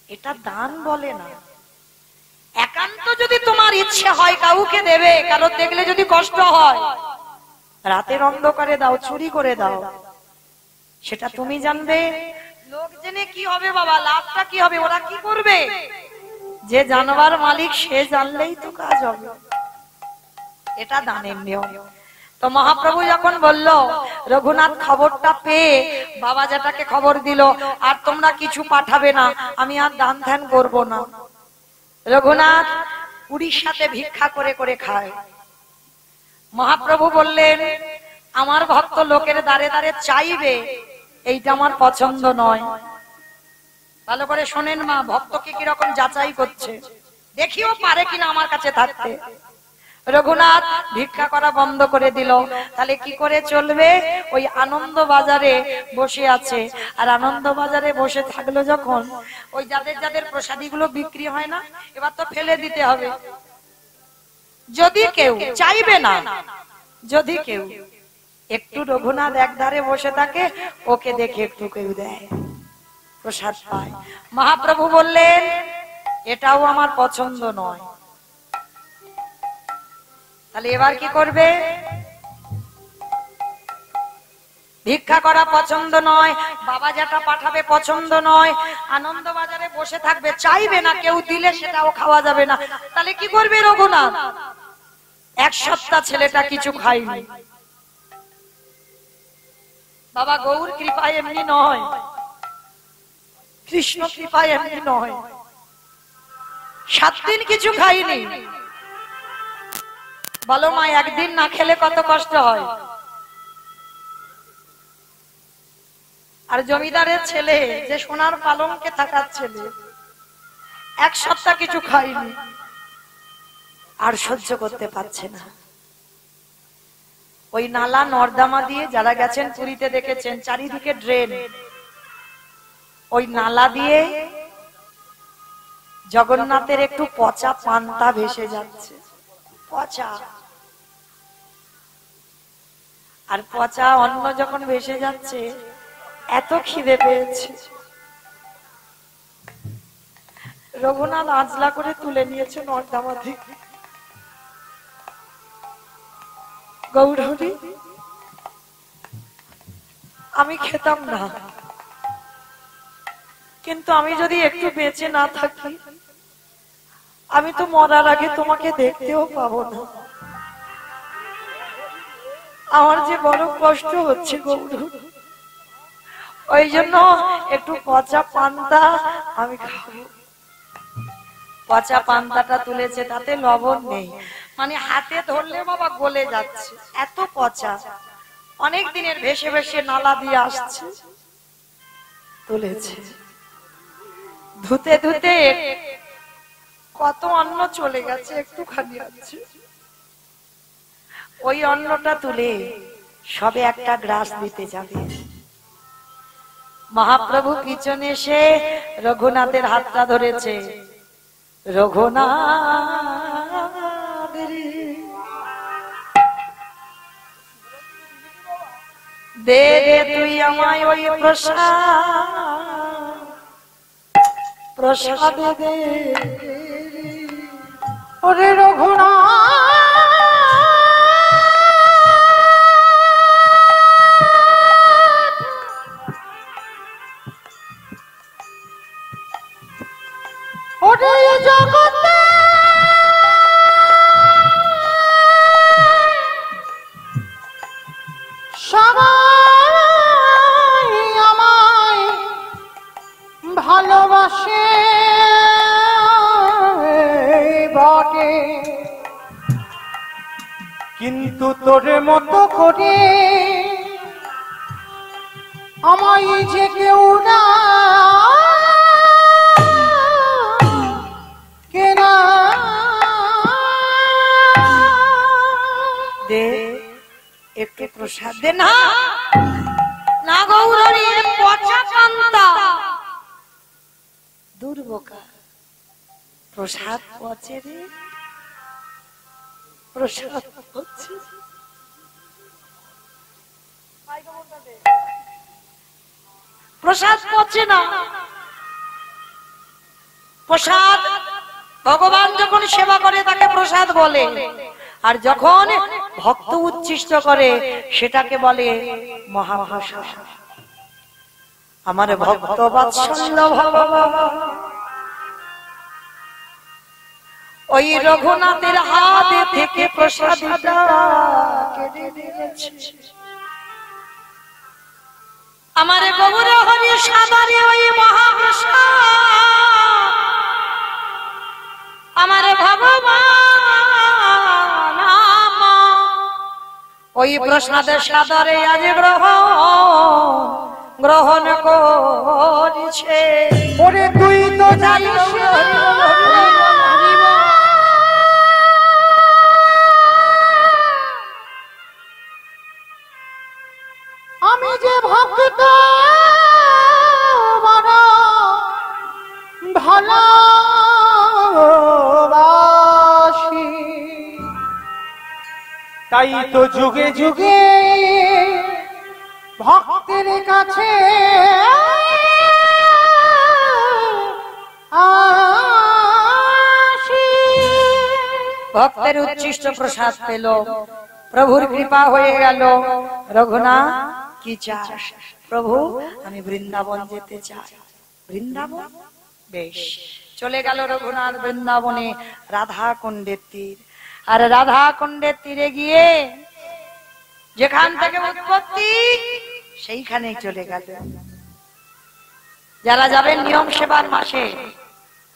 এটা দান বলে না। একান্ত যদি তোমার ইচ্ছে হয় কাউকে দেবে, কারো দেখলে যদি কষ্ট হয়, রাতের অন্ধকারে দাও, চুরি করে দাও, সেটা তুমি জানবে। লোক জেনে কি হবে বাবা, লাভটা কি হবে, ওরা কি করবে? যে জানবার মালিক সে জানলেই তো কাজ হবে। এটা দানের নিয়ম। তো মহাপ্রভু যখন বলল, রঘুনাথ খবরটা পেয়ে বাবা যেটাকে খবর দিল, আর তোমরা কিছু পাঠাবে না, আমি আর দান ধ্যান করবো না। রঘুনাথ উড়িষ্যাতে ভিক্ষা করে করে খায়। মহাপ্রভু বললেন, আমার ভক্ত লোকের দ্বারে দ্বারে চাইবে, এইটা আমার পছন্দ নয়। ভালো করে শোনেন মা, ভক্তকে কিরকম যাচাই করছে, দেখিও পারে কিনা আমার কাছে থাকতে। রঘুনাথ ভিক্ষা করা বন্ধ করে দিল। তাহলে কি করে চলবে? ওই আনন্দ বাজারে বসে আছে, আর আনন্দ বাজারে বসে থাকলো যখন, ওই যাদের যাদের প্রসাদীগুলো বিক্রি হয় না, এবার তো ফেলে দিতে হবে। যদি কেউ চাইবে না, যদি কেউ একটু রঘুনাথ একধারে বসে থাকে, ওকে দেখে একটু কেউ দেয়, প্রসাদ পায়। মহাপ্রভু বললেন, এটাও আমার পছন্দ নয়। তাহলে এবার কি করবে? ভিক্ষা করা পছন্দ নয়, বাবা যেটা পাঠাবে পছন্দ নয়, আনন্দ বাজারে বসে থাকবে, চাইবে না, কেউ দিলে সেটাও খাওয়া যাবে না। তাহলে কি করবে রঘুনাথ? এক সপ্তাহ ছেলেটা কিছু খায়নি। বাবা গৌর কৃপায় এমনি নয়, কৃষ্ণ কৃপায় এমনি নয়। 7 দিন কিছু খাইনি। বলো মা, একদিন না খেলে কত কষ্ট হয়। আর জমিদারের ছেলে, যে সোনার পালঙ্কে থাকার ছেলে, 1 সপ্তাহ কিছু খাইনি, আর সহ্য করতে পারছে না। ওই নালা নর্দমা দিয়ে, যারা গেছেন পুরীতে দেখেছেন চারিদিকে ড্রেন, ওই নালা দিয়ে জগন্নাথের একটু পচা পান্তা ভেসে যাচ্ছে, পচা। আর পচা অন্ন যখন ভেসে যাচ্ছে, এত খিদে পেয়েছে, রঘুনাথ আঁচলা করে তুলে নিয়েছে নর্দমা থেকে। গৌরহরি, আমি খেতাম না, কিন্তু আমি যদি একটু বেঁচে না থাকি, আমি তো মরার আগে তোমাকে দেখতেও পাবো না। আমার যে বড় কষ্ট হচ্ছে গৌরহরি, ওই জন্য একটু পচা পান্তা আমি খাবো। পচা পান্তাটা তুলেছে, তাতে লবণ নেই, মানে হাতে ধরলে বাবা গলে যাচ্ছে, এত পচা। অনেক দিনের ভেসে ভেসে নালা দিয়ে আসছে, তুলেছে। ধুতে ধুতে কত অন্ন চলে গেছে, একটুখানি আছে। ওই অন্নটা তুলে সবে একটা গ্রাস দিতে যাবে, মহাপ্রভু পিছনে এসে রঘুনাথের হাতটা ধরেছে। রঘুনাথ দে রে তুই আমায় ওই প্রসাদ, প্রসাদ দে। ওরে রঘুনাথ, ওরে জগতে কিন্তু তোর মতো করে আমায় যে কেউ না কেনা দে একটু প্রসাদ দে না না গৌরী পচা কান্তা দুর্বোকা প্রসাদ পচে রে প্রসাদ পচে প্রসাদ পচে না প্রসাদ ভগবান যখন সেবা করে তাকে প্রসাদ বলে আর যখন ভক্ত উচ্ছিষ্ট করে সেটাকে বলে মহাপ্রসাদ আমার ভক্ত বাৎসল্য ভগবান ওই রঘুনাথের হাত থেকে প্রসাদটা কেড়ে নিয়েছে আমার গৌর হরি সাদরে ওই মহাপ্রসাদ আমার ভগবান ওই প্রসাদের সাদরে আজ গ্রহণ করেছে ওরে তুই তো জানিস আমি যে ভক্ত বড় ভালোবাসি তাই তো যুগে যুগে ভক্তের কাছে আসি ভক্তের উচ্ছিষ্ট প্রসাদ পেল প্রভুর কৃপা হয়ে গেল রঘুনাথ কি চাস প্রভু আমি বৃন্দাবন যেতে চাই বৃন্দাবন বেশ চলে গেল রঘুনাথ বৃন্দাবনে রাধা কুণ্ডের তীর আর রাধা কুণ্ডের তীরে গিয়ে যেখান থেকে উৎপত্তি সেইখানে চলে গেল যারা যাবেন নিয়ম সেবার মাসে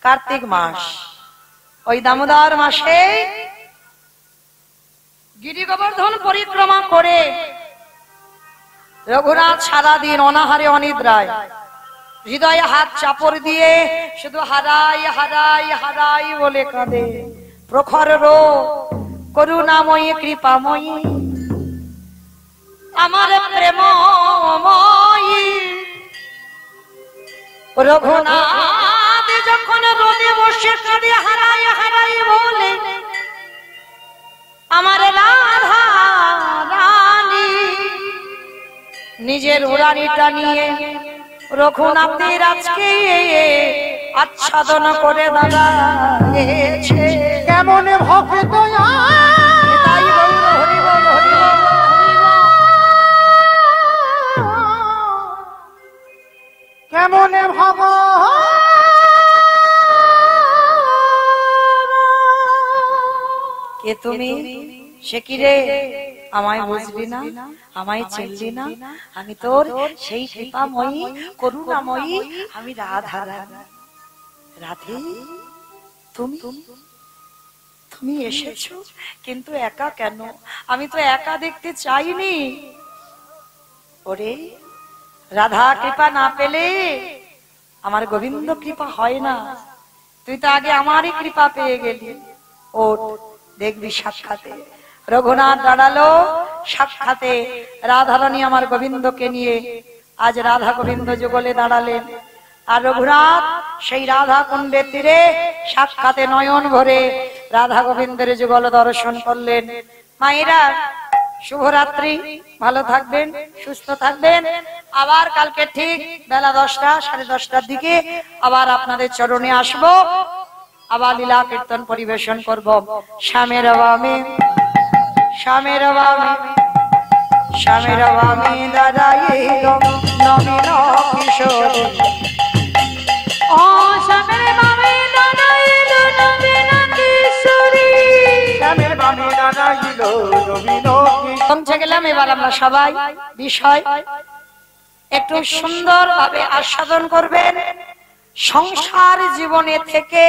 কার্তিক মাস ওই দামোদর মাসে গিরি গোবর্ধন পরিক্রমা করে রঘুনাথ সারাদিন অনাহারে অনিদ্রায় হৃদয়ে হাত চাপড় দিয়ে শুধু হারাই হারাই হারাই বলে কাঁদে প্রখর রোগ করুণাময়ী কৃপাময়ী আমার প্রেমময়ী রঘুনাথ যখন রোদে বসে কাঁদে হারাই হারাই বলে আমার রাধা রানী নিজের উড়ানিটা নিয়ে রঘুনাথের আজকে আচ্ছাদন করে দাঁড়াচ্ছে কেমন ভক্ত তাই গৌর হরি বল হরি বল কেমন ভাব কে তুমি সে কি রে আমায় বুঝলি না আমায় চিনলি না আমি তোর সেই কৃপাময়ী করুণাময়ী আমি রাধা রাধে তুমি তুমি এসেছো কিন্তু একা কেন আমি তো একা দেখতে চাইনি ওরে রাধা কৃপা না পেলে আমার গোবিন্দ কৃপা হয় না তুই তো আগে আমারই কৃপা পেয়ে গেলি ও দেখবি সাক্ষাতে রঘুনাথ দাঁড়ালো সাক্ষাতে রাধারানী আমার গোবিন্দকে নিয়ে আজ রাধা গোবিন্দ যুগলে দাঁড়ালেন আর রঘুনাথ সেই রাধা কুণ্ডের তীরে সাক্ষাতে নয়ন ভরে রাধা গোবিন্দের যুগল দর্শন করলেন মায়েরা শুভরাত্রি ভালো থাকবেন সুস্থ থাকবেন আবার কালকে ঠিক বেলা 10টা 10:30টার দিকে আবার আপনাদের চরণে আসবো আবার লীলা কীর্তন পরিবেশন করব শ্যামের বামে শ্যামের বামে শ্যামের বামে দাঁড়াই নবীন কিশোর ও শ্যামের বামে দাঁড়াইল নবীন কিশোরী শ্যামের বামে দাঁড়াইল নবীন পৌঁছে গেলাম এবার আমরা সবাই বিষয় একটু সুন্দর ভাবে আস্বাদন করবেন সংসার জীবনে থেকে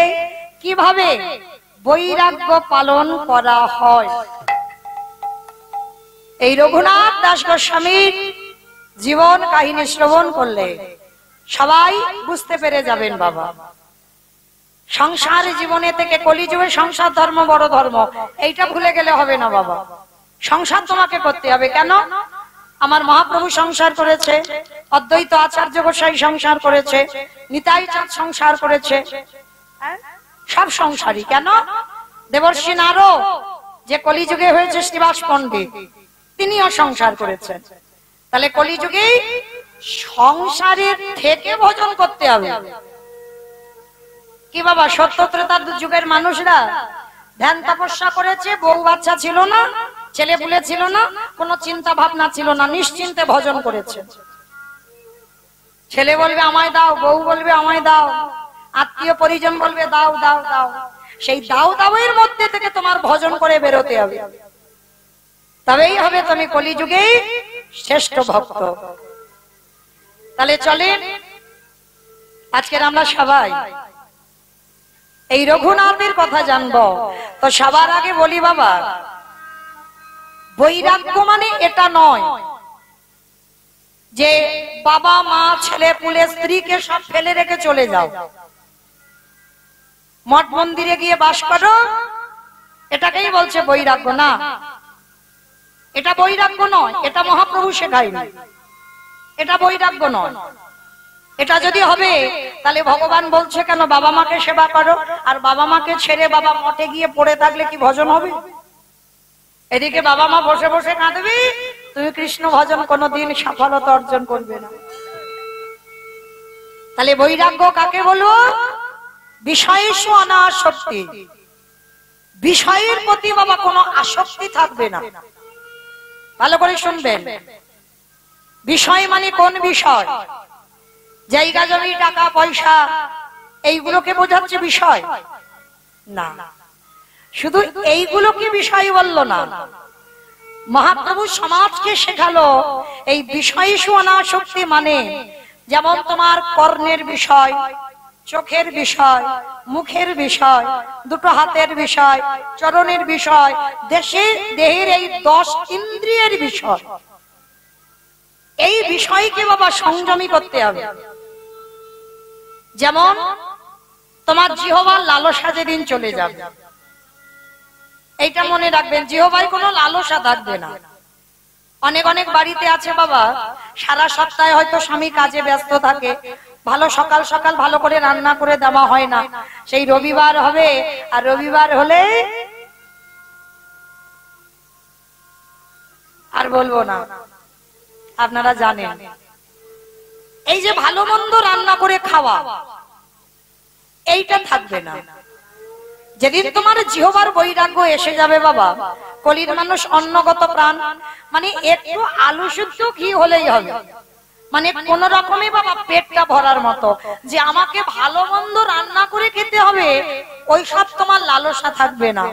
কিভাবে বৈরাগ্য পালন করা হয় এই রঘুনাথ দাস গোস্বামীর জীবন কাহিনী শ্রবণ করলে সবাই বুঝতে পেরে যাবেন বাবা। সংসার জীবনে থেকে কলিযুগে সংসার ধর্ম বড় ধর্ম, এইটা ভুলে গেলে হবে না বাবা। সংসার তোমাকে করতে হবে। কেন? আমার মহাপ্রভু সংসার করেছে, অদ্বৈত আচার্য গোসাই সংসার করেছে, নিতাই চাঁদ সংসার করেছে, সব সংসারী। কেন? দেবর্ষী নারদ যে কলিযুগে হয়েছে শ্রীবাস পণ্ডিত, তিনিও সংসার করেছেন। তাহলে কলিযুগে সংসারের থেকে ভোজন করতে হবে। কি বাবা, সত্য ত্রেতার যুগের মানুষরা ধ্যান তপস্যা করেছে, বউ বাচ্চা ছিল না, ছেলে পুলে ছিল না, কোনো চিন্তা ভাবনা ছিল না, নিশ্চিন্তে ভজন করেছে। ছেলে বলবে আমায় দাও, বউ বলবে আমায় দাও, আত্মীয় পরিজন বলবে দাও দাও দাও। সেই দাও দাও এর মধ্যে থেকে তোমার ভজন করে বেরোতে হবে, তবেই হবে তুমি কলিযুগে শ্রেষ্ঠ ভক্ত। তাহলে চলেন আজকের আমরা সবাই এই রঘুনাথের কথা জানবো। তো সবার আগে বলি বাবা, বৈরাগ্য মানে এটা নয় যে বাবা মা ছেলে পুলে স্ত্রীকে সব ফেলে রেখে চলে যাও, মঠ মন্দিরে গিয়ে বাস করো, এটাকেই বলছে বৈরাগ্য। না, এটা বৈরাগ্য নয়, এটা মহাপ্রভু শেখায়নি, এটা বৈরাগ্য নয়। এটা যদি হবে তাহলে ভগবান বলছে কেন বাবা মাকে সেবা করো, আর বাবা মাকে ছেড়ে বাবা মঠে গিয়ে পড়ে থাকলে কি ভজন হবে? এদিকে বাবা মা বসে বসে কাঁদবি, তুমি কৃষ্ণ ভজন কোনোদিন সফলতা অর্জন করবে না। তাহলে বৈরাগ্য কাকে বলবো? বিষয়েষু অনাসক্তি, বিষয়ের প্রতি বাবা কোনো আসক্তি থাকবে না। ভালো করে শুনবেন, বিষয় মানে কোন বিষয়? জায়গা জমি টাকা পয়সা এইগুলোকে বোঝাচ্ছে বিষয় না। শুধু এইগুলোকে বিষয় বললো না, মহাপ্রভু সমাজকে শেখালো এই বিষয়েষু অনাসক্তি মানে যেমন তোমার কর্ণের বিষয়, চোখের বিষয়, মুখের বিষয়, দুটো হাতের বিষয়, চরণের বিষয়, দেহের এই 10 ইন্দ্রিয়ের বিষয়, এই বিষয়কে বাবা সংযমী করতে হবে। যেমন তোমার জিহ্বার লালসা যেদিন চলে যাবে, এইটা মনে রাখবেন, জিহ্বায় কোনো লালসা থাকবে না। অনেক অনেক বাড়িতে আছে বাবা, সারা সপ্তাহে হয়তো স্বামী কাজে ব্যস্ত থাকে, ভালো সকাল সকাল ভালো করে রান্না করে দেওয়া হয় না, সেই রবিবার হবে, আর রবিবার হলে আর বলবো না, আপনারা জানেন, এই যে ভালো মন্দ রান্না করে খাওয়া, এইটা থাকবে না। যেদিন তোমার জিহ্বার বৈরাগ্য এসে যাবে বাবা, কলির মানুষ অন্নগত প্রাণ, মানে একটু আলু শুদ্ধ ঘি হলেই হবে, মানে কোন রকমে বাবা পেটটা ভরার মতো, যে আমাকে ভালো মন্দ রান্না করে খেতে হবে, ওই সব তোমার লালসা থাকবে না,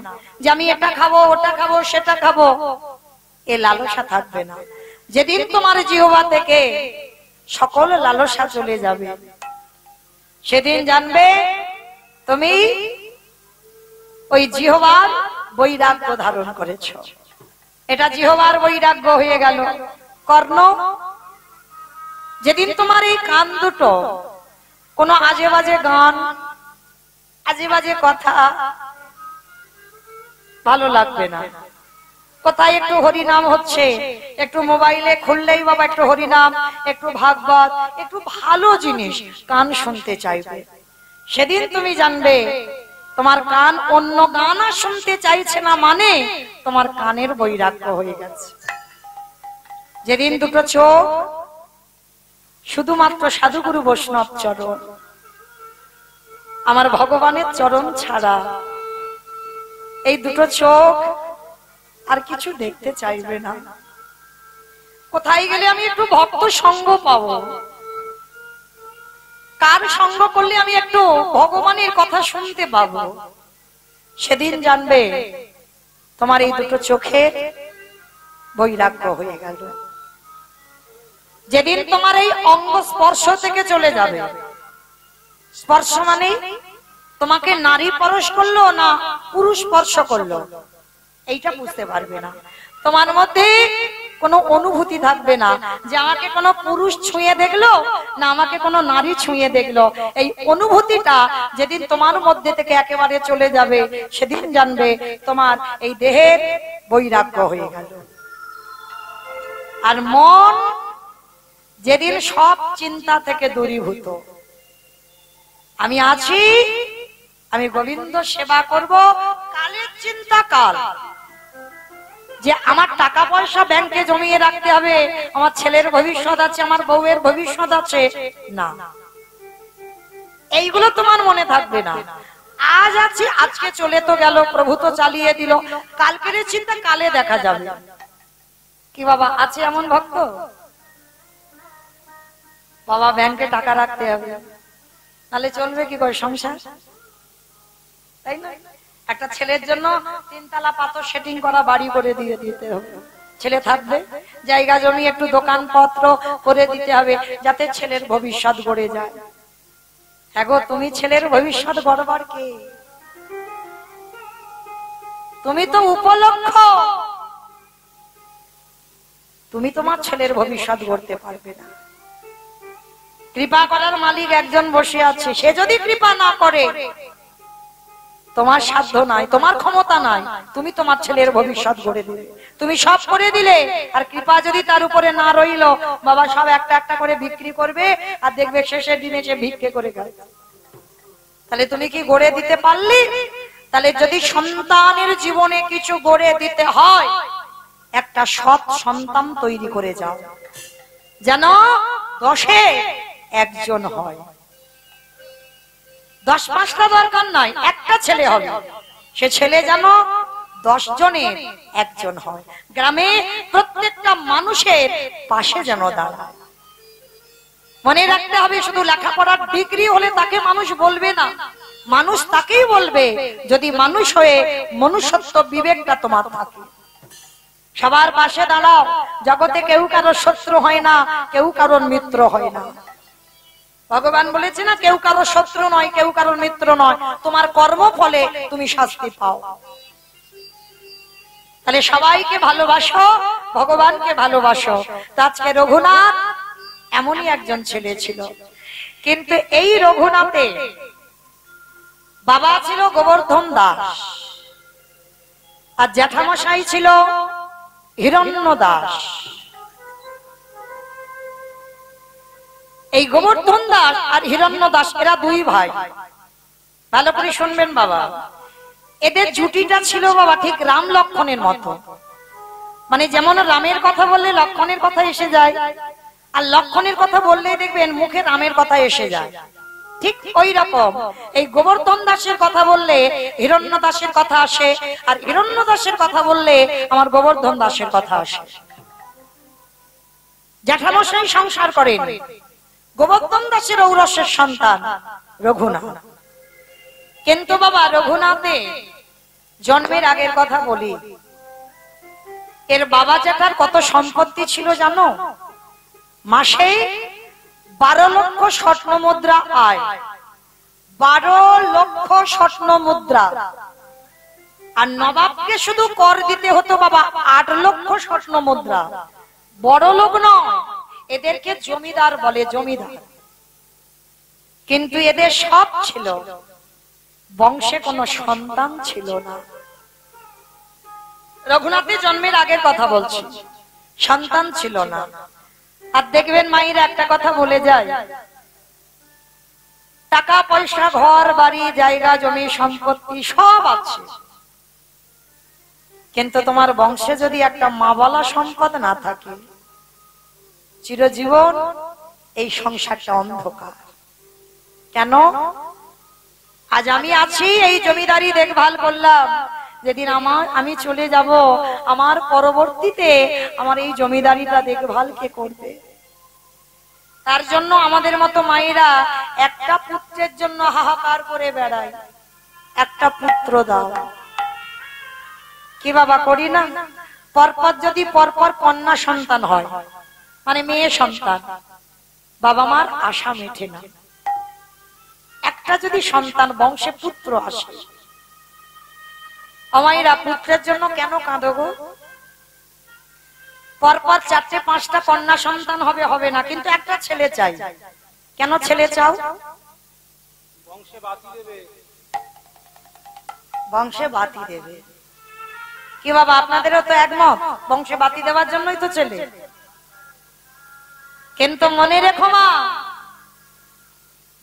যে আমি এটা খাবো ওটা খাবো সেটা খাবো, এ লালসা থাকবে না। যেদিন তোমার জিহ্বা থেকে সকল লালসা চলে যাবে, সেদিন জানবে তুমি ওই জিহ্বার বৈরাগ্য ধারণ করেছ। এটা জিহ্বার বৈরাগ্য হয়ে গেল। কর্ণ, যেদিন তোমার এই কান দুটো কোনো আজে বাজে গান, আজে বাজে কথা ভালো লাগবে না, কোথায় একটু হরিনাম হচ্ছে, একটু মোবাইলে খুললেই বাবা একটু হরিনাম, একটু ভাগবত, একটু ভালো জিনিস কান শুনতে চাইবে, সেদিন তুমি জানবে তোমার কান অন্য গান আর শুনতে চাইছে না, মানে তোমার কানের বৈরাগ্য হয়ে গেছে। যেদিন দুটো চোখ শুধুমাত্র সাধুগুরু বৈষ্ণব চরণ, আমার ভগবানের চরণ ছাড়া এই দুটো চোখ আর কিছু দেখতে চাইবে না। কোথায় গেলে আমি একটু ভক্ত সঙ্গ পাবো, কার সঙ্গ করলে আমি একটু ভগবানের কথা শুনতে পাবো, সেদিন জানবে তোমার এই দুটো চোখে বৈরাগ্য হয়ে গেল। যেদিন তোমার এই অঙ্গ স্পর্শ থেকে চলে যাবে, স্পর্শ মানে তোমাকে নারী পরশ করলো না পুরুষ স্পর্শ করলো, এইটা বুঝতে পারবে না। তোমার মধ্যে কোনো অনুভূতি থাকবে না যে আমাকে কোনো পুরুষ ছুঁয়ে দেখলো না আমাকে কোনো নারী ছুঁয়ে দেখলো। এই অনুভূতিটা যেদিন তোমার মধ্যে থেকে একেবারে চলে যাবে সেদিন জানবে তোমার এই দেহের বৈরাগ্য হয়ে গেল। আর মন যেদিন সব চিন্তা থেকে দূরীভূত, আমি আছি, আমি গোবিন্দ সেবা করব, কালের চিন্তা কাল, যে আমার টাকা পয়সা ব্যাংকে জমিয়ে রাখতে হবে, আমার ছেলের ভবিষ্যৎ আছে, আমার বউয়ের ভবিষ্যৎ আছে, না, এইগুলো তোমার মনে থাকবে না। আজ আছি, আজকে চলে তো গেল, প্রভু তো চালিয়ে দিল, কালকের চিন্তা কালে দেখা যাবে। কি বাবা আছে এমন ভক্ত? বাবা ব্যাংকে টাকা রাখতে হবে, নাহলে চলবে কি করে সংসার, তাই না? একটা ছেলের জন্য 3 তলা পাথর সেটিং করা বাড়ি করে দিয়ে দিতে হবে, ছেলে থাকবে, জায়গা জমি একটু দোকানপত্র করে দিতে হবে যাতে ছেলের ভবিষ্যৎ গড়ে যায়। এগো তুমি ছেলের ভবিষ্যৎ গড়বার কে? তুমি তো উপলক্ষ, তুমি তোমার ছেলের ভবিষ্যৎ গড়তে পারবে না। কৃপা করার মালিক একজন বসে আছে, সে যদি কৃপা না করে তোমার সাধ্য নাই, তোমার ক্ষমতা নাই, তুমি তোমার ছেলের ভবিষ্যৎ গড়ে দিলে, তুমি সব করে দিলে, আর কৃপা যদি তার উপরে না রইল, বাবা সব একটা একটা করে বিক্রি করবে আর দেখবে শেষের দিনে সে ভিক্ষে করে গেল। তাহলে তুমি কি গড়ে দিতে পারলি? তাহলে যদি সন্তানের জীবনে কিছু গড়ে দিতে হয়, একটা সৎ সন্তান তৈরি করে যাও, যেন 10-এ 1 হয়। 10-5টা দরকার নয়, একটা ছেলে হবে, সে ছেলে যেন 10 জনের 1 হয়, গ্রামে প্রত্যেকটা মানুষের পাশে যেন দাঁড়ায়। মনে রাখতে হবে, শুধু লেখাপড়ার ডিগ্রি হলে তাকে মানুষ বলবে না, মানুষ তাকেই বলবে যদি মানুষ হয়ে মনুষ্যত্ব বিবেকটা তোমার থাকে। সবার পাশে দাঁড়াও, জগতে কেউ কারোর শত্রু হয় না, কেউ কারোর মিত্র হয় না। ভগবান বলেছে না, কেউ কারোর শত্রু নয়, কেউ কারোর মিত্র নয়, তোমার কর্ম ফলে তুমি শাস্তি পাও। তাহলে সবাইকে ভালোবাসো, ভগবানকে ভালোবাসো। আজকে রঘুনাথ এমনই একজন ছেলে ছিল, কিন্তু এই রঘুনাথে বাবা ছিল গোবর্ধন দাস আর জ্যাঠামশাই ছিল হিরণ্য দাস। এই গোবর্ধন দাস আর হিরণ্য দাস এরা 2 ভাই। ভালো করে শুনবেন বাবা, এদের জুটিটা ছিল বাবা ঠিক রাম লক্ষণের মতো। মানে যেমন রামের কথা বললে লক্ষণের কথা এসে যায়, আর লক্ষণের কথা বললেই দেখবেন মুখে রামের কথা এসে যায়, ঠিক ওই রকম এই গোবর্ধন দাসের কথা বললে হিরণ্য দাসের কথা আসে, আর হিরণ্য দাসের কথা বললে আমার গোবর্ধন দাসের কথা আসে। জ্যাঠামশাই সংসার করেন, গোবর্ধন দাসের ঔরসের সন্তান রঘুনাথ। কিন্তু বাবা রঘুনাথে জন্মের আগের কথা বলি, এর বাবা জ্যাঠার কত সম্পত্তি ছিল জানো? মাসে 12 লক্ষ স্বর্ণ মুদ্রা আয়, 12 লক্ষ স্বর্ণ মুদ্রা। আর নবাবকে শুধু কর দিতে হতো বাবা 8 লক্ষ স্বর্ণ মুদ্রা। বড় লোক নয়, এদেরকে জমিদার বলে, জমিদার। কিন্তু এদের সব ছিল, বংশে কোনো সন্তান ছিল না। রঘুনাথের জন্মের আগের কথা বলছি, সন্তান ছিল না। আর দেখবেন মায়েরা একটা কথা বলে যায়, টাকা পয়সা ঘর বাড়ি জায়গা জমি সম্পত্তি সব আছে, কিন্তু তোমার বংশে যদি একটা মা বলা সম্পদ না থাকে, চিরজীবন এই সংসারটা অন্ধকার। কেন? আজ আমি আছি, এই জমিদারি দেখভাল করলাম, যেদিন আমি চলে যাব, আমার পরবর্তীতে আমার এই জমিদারিটা দেখভাল কে করবে? তার জন্য আমাদের মতো মায়েরা একটা পুত্রের জন্য হাহাকার করে বেড়ায়, একটা পুত্র দাও। কি বাবা করি না? পরপর যদি পরপর কন্যা সন্তান হয়, মানে মেয়ে সন্তান, বাবা মার আশা মেটে না। একটা যদি সন্তান বংশে পুত্র আসে, আমাইরা পুত্রের জন্য কেন কাঁদো গো? পরপর 4-5টা কন্যা সন্তান হবে, হবে না, কিন্তু একটা ছেলে চাই। কেন ছেলে চাও? বংশে বাতি দেবে। বংশে বাতি দেবে। কি বাবা, আপনাদেরও তো একমত, বংশে বাতি দেওয়ার জন্যই তো ছেলে। কিন্তু মনে রেখো মা,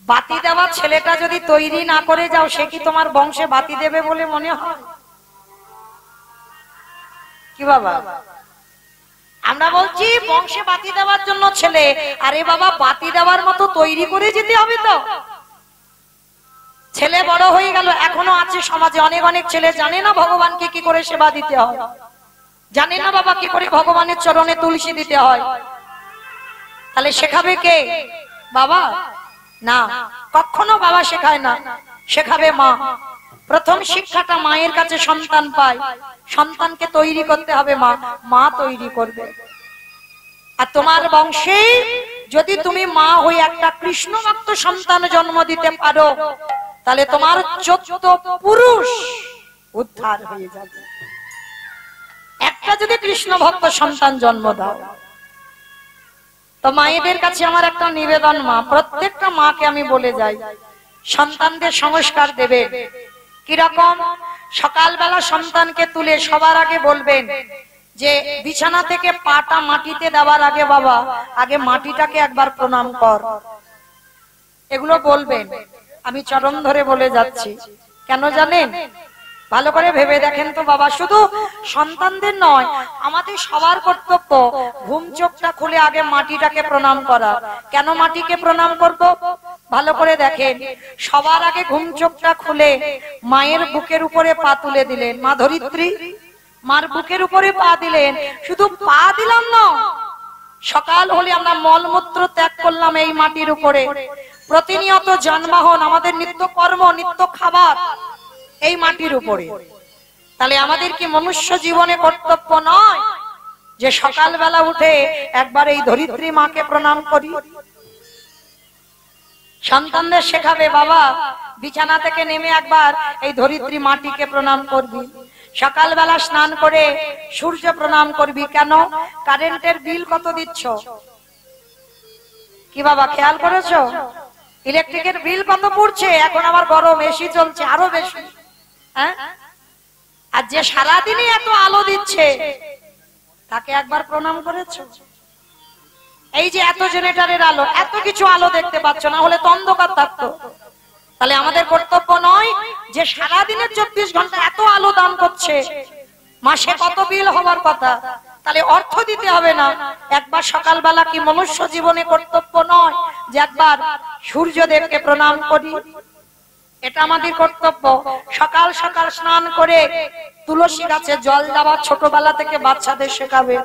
বাতি দেওয়া ছেলেটা যদি তৈরি না করে যাও, সে কি তোমার বংশে বাতি দেবে বলে মনে হয়? কি বাবা, আমরা বলছি বংশে বাতি দেওয়ার জন্য ছেলে, আরে বাবা বাতি দেওয়ার মতো তৈরি করে যেতে হবে তো। ছেলে বড় হয়ে গেল, এখনো আছে সমাজে অনেক অনেক ছেলে জানে না ভগবানকে কি করে সেবা দিতে হয়, জানে না বাবা কি করে ভগবানের চরণে তুলসী দিতে হয়। তাহলে শেখাবে কে? বাবা না, কখনো বাবা শেখায় না, শেখাবে মা। প্রথম শিক্ষাটা মায়ের কাছে সন্তান পায়, সন্তানকে তৈরি করতে হবে মা, মা তৈরি করবে। আর তোমার বংশে যদি তুমি মা হয়ে একটা কৃষ্ণ ভক্ত সন্তান জন্ম দিতে পারো, তাহলে তোমার 14 পুরুষ উদ্ধার হয়ে যাবে। একটা যদি কৃষ্ণ ভক্ত সন্তান জন্ম দাও, তো মায়েদের কাছে আমার একটা নিবেদন, মা প্রত্যেকটা মাকে আমি বলে যাই, সন্তানদের সংস্কার দেবে। কিরকম? সকালবেলা সন্তানকে তুলে সবার আগে বলবেন যে বিছানা থেকে পাটা মাটিতে দেওয়ার আগে বাবা আগে মাটিটাকে একবার প্রণাম কর। এগুলো বলবেন, আমি চরণ ধরে বলে যাচ্ছি। কেন জানেন? ভালো করে ভেবে দেখেন তো বাবা, শুধু সন্তানদের নয়, আমাদের সবার কর্তব্য ঘুম চোখটা খুলে আগে মাটিটাকে প্রণাম করা। কেন মাটিকে প্রণাম করব? ভালো করে দেখেন, সবার আগে ঘুম চোখটা খুলে মায়ের বুকের উপরে পা তুলে দিলেন, মা ধরিত্রী মার বুকের উপরে পা দিলেন। শুধু পা দিলাম না, সকাল হলে আমরা মলমূত্র ত্যাগ করলাম এই মাটির উপরে। প্রতিনিয়ত যানবাহন, আমাদের নিত্য কর্ম, নিত্য খাবার এই মাটির উপরে। তাহলে আমাদের কি মনুষ্য জীবনে কর্তব্য নয় যে সকালবেলা উঠে একবার এই ধরিত্রী মাকে প্রণাম করি? সন্তানদের শেখাবে, বাবা বিছানা থেকে নেমে একবার এই ধরিত্রী মাটিকে প্রণাম করবি। সকালবেলা স্নান করে সূর্য প্রণাম করবি। কেন? কারেন্টের বিল কত দিচ্ছ? কি বাবা খেয়াল করেছো? ইলেকট্রিকের বিল কত পড়ছে? এখন আবার গরম, এসি চলছে, আরো বেশি। হ্যাঁ, আর যে সারাদিনই এত আলো দিচ্ছে তাকে একবার প্রণাম করেছো? এই যে এত জেনারেটরের আলো, এত কিছু আলো দেখতে পাচ্ছ, না হলে তো অন্ধকার থাকতো। তাহলে আমাদের কর্তব্য নয় যে সারাদিনের 24 ঘন্টা এত আলো দান করছে, মাসে কত বিল হবার কথা, তাহলে অর্থ দিতে হবে না? একবার সকালবেলা কি মনুষ্য জীবনে কর্তব্য নয় যে একবার সূর্যদেবকে প্রণাম করি? এটা আমাদের কর্তব্য। সকাল সকাল স্নান করে তুলসী গাছে জল দেওয়া ছোটবেলা থেকে বাচ্চাদের শেখাবে।